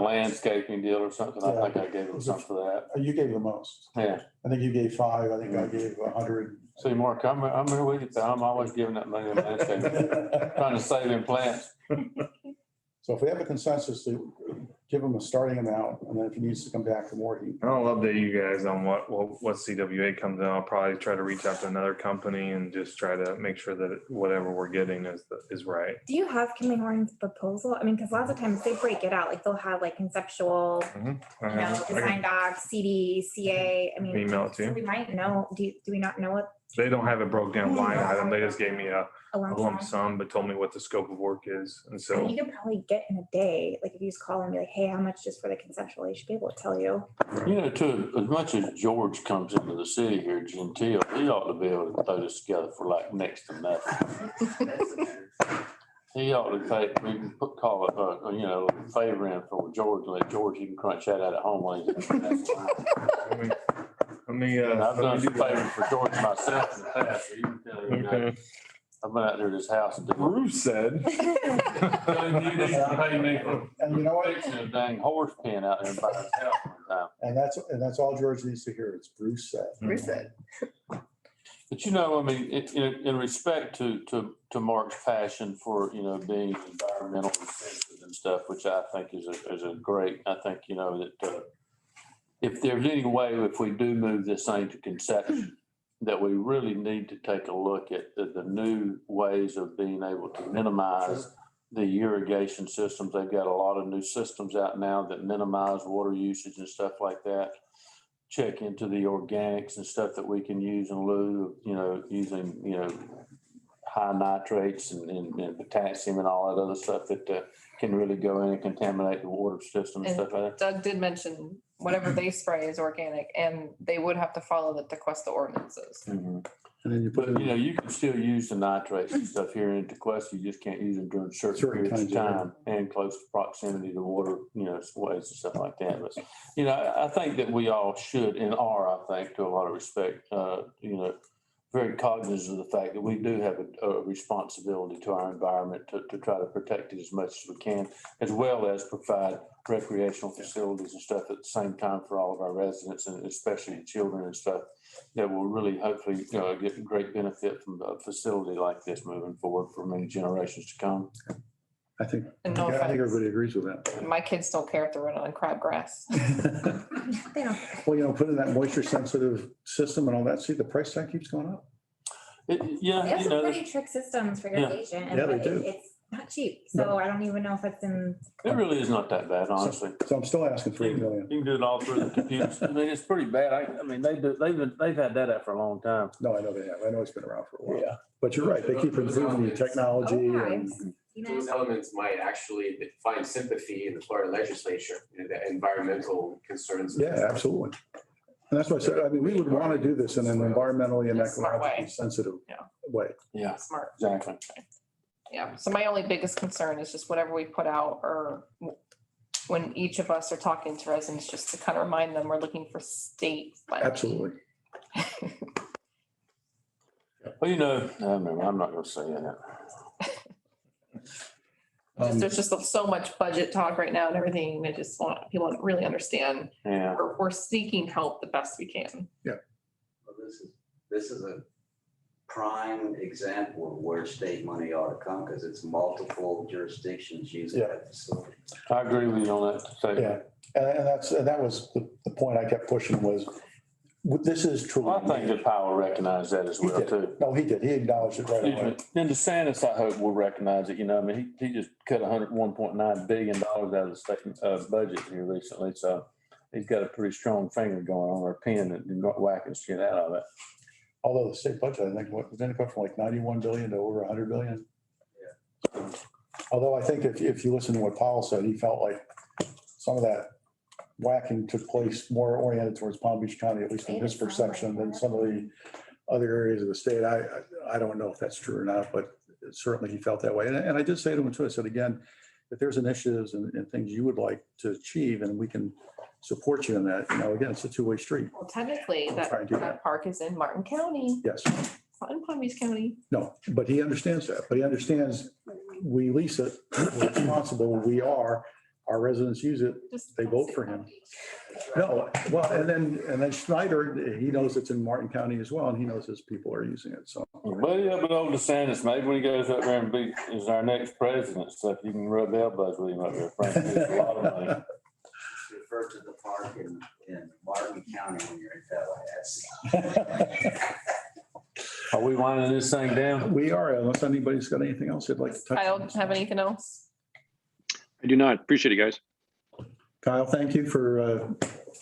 landscaping deal or something. I Yeah. think I gave them some for that. You gave the most. Yeah. I think you gave 5. I think I gave 100. See, Mark, I'm here with you. I'm always giving that money to landscaping, trying to save in plants. So if we have a consensus to give him a starting amount, and then if he needs to come back for more, he. I'll update you guys on what CWA comes in. I'll probably try to reach out to another company and just try to make sure that whatever we're getting is right. Do you have Kimley Horn's proposal? I mean, because lots of times they break it out, like they'll have like conceptual, design docs, CD, CA. I mean, Email it to so you. we might know, do we not know what They don't have it broke down line item. They just gave me a a lump lump sum? sum, but told me what the scope of work is. And I mean, so, you could probably get in a day, like if you just call and be like, hey, how much just for the conceptual, they should be able to tell you. You know, too, as much as George comes into the city here, Gentile, he ought to be able to throw this together for like next to nothing. He ought to take, we can call it, a favor in for George, and let George, you can crunch that out at home while he's. And I've done some favors for George myself in the past, so you can tell him, okay. I've been out there to his house and doing. Bruce said. You need to pay me for And you know what? fixing a dang horse pen out there by his house one time. And that's all George needs to hear. It's Bruce said. Bruce said. But I mean, in respect to Mark's passion for, being environmental sensitive and stuff, which I think is a great, I think, that if there's any way, if we do move this thing to conception, that we really need to take a look at the new ways of being able to minimize the irrigation systems. They've got a lot of new systems out now that minimize water usage and stuff like that. Check into the organics and stuff that we can use in lieu of, using, high nitrates and potassium and all that other stuff that can really go in and contaminate the water system and stuff like that. Doug did mention whatever they spray is organic, and they would have to follow the Tequesta ordinances. Mhm. And then you put But, it, you can still use the nitrates and stuff here in Tequesta. You just can't use them during certain periods of times of year. time and close proximity to water, ways and stuff like that. But, I think that we all should and are, I think, to a lot of respect, very cognizant of the fact that we do have a responsibility to our environment to try to protect it as much as we can, as well as provide recreational facilities and stuff at the same time for all of our residents and especially children and stuff that will really hopefully, get great benefit from a facility like this moving forward for many generations to come. I think And no offense, everybody agrees with that. my kids don't care if they're running on crabgrass. They don't. Well, put in that moisture sensitive system and all that, see, the price tag keeps going up. They have some pretty trick systems for irrigation, and Yeah, they but do. it's not cheap, so I don't even know if it's in. It really is not that bad, honestly. So I'm still asking for 8 million. You can do it all through the computers. I mean, it's pretty bad. I mean, they've had that out for a long time. No, I know they have. I know it's been around for a while. Yeah. But you're right. They keep improving the technology Oh, and. nice. Those elements might actually find sympathy in the Florida legislature, the environmental concerns. Yeah, absolutely. And that's why I said, I mean, we would want to do this in an environmentally and Smart way. ecologically sensitive Yeah. way. Yeah, Smart. exactly. Yeah, so my only biggest concern is just whatever we put out, or when each of us are talking to residents, just to kind of remind them we're looking for state funding. Absolutely. Well, I'm not going to say that. There's just so much budget talk right now and everything. I just want people to really understand Yeah. we're seeking help the best we can. Well, this is a prime example of where state money ought to come, because it's multiple jurisdictions using that facility. I agree with you on that. So, Yeah. And that was the point I kept pushing was, this is truly. well, I think that Powell recognized that as He well, did. too. No, he did. He acknowledged it right away. And DeSantis, I hope, will recognize it. I mean, he just cut $101.9 billion out of the state budget here recently. So he's got a pretty strong finger going on, or pen, and whacking shit out of it. Although the state budget, I think, didn't it go from like 91 billion to over 100 billion? Although I think if you listen to what Powell said, he felt like some of that whacking took place more oriented towards Palm Beach County, at least in his perception, than some of the other areas of the state. I don't know if that's true or not, but certainly he felt that way. And I did say to him too, I said, again, if there's initiatives and things you would like to achieve and we can support you in that, again, it's a two-way street. Well, technically, We'll try and do that. that park is in Martin County, Yes. it's not in Palm Beach County. No, but he understands that. But he understands we lease it, we're responsible, we are, our residents use it, Just they vote for him. No, well, and then Schneider, he knows it's in Martin County as well, and he knows his people are using it, so. Buddy up at old DeSantis, maybe when he goes up there and is our next president, so if you can rub elbows with him up there, Frank, it's a lot of money. Refer to the park in Martin County when you're in Tallahassee. Are we winding this thing down? We are, unless anybody's got anything else they'd like to touch Kyle, on. have anything else? I do not. Appreciate it, guys. Kyle, thank you for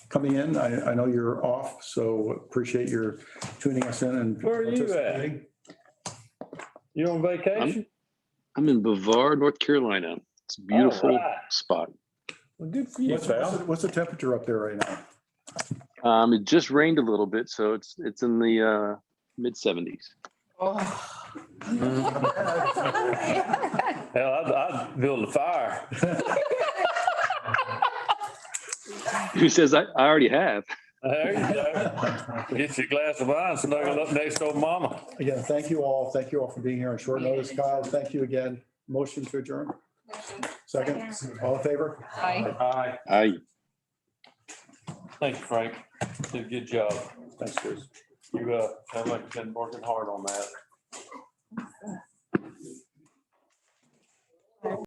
coming in. I know you're off, so appreciate your tuning us in and. Where are you at? participating. You on vacation? I'm in Brevard, North Carolina. It's a beautiful All right. spot. Well, good for you, What's pal. what's the temperature up there right now? It just rained a little bit, so it's in the mid 70s. Oh, Hell, I'd build a fire. Who says I already have? There you go. Get you a glass of wine, snuggle up next to old mama. Again, thank you all. Thank you all for being here on short notice. Kyle, thank you again. Motion to adjourn. Second, all in favor? bye. Aye. I Thank you, Frank. Did a good job. Thanks, Chris. You sound like you've been working hard on that.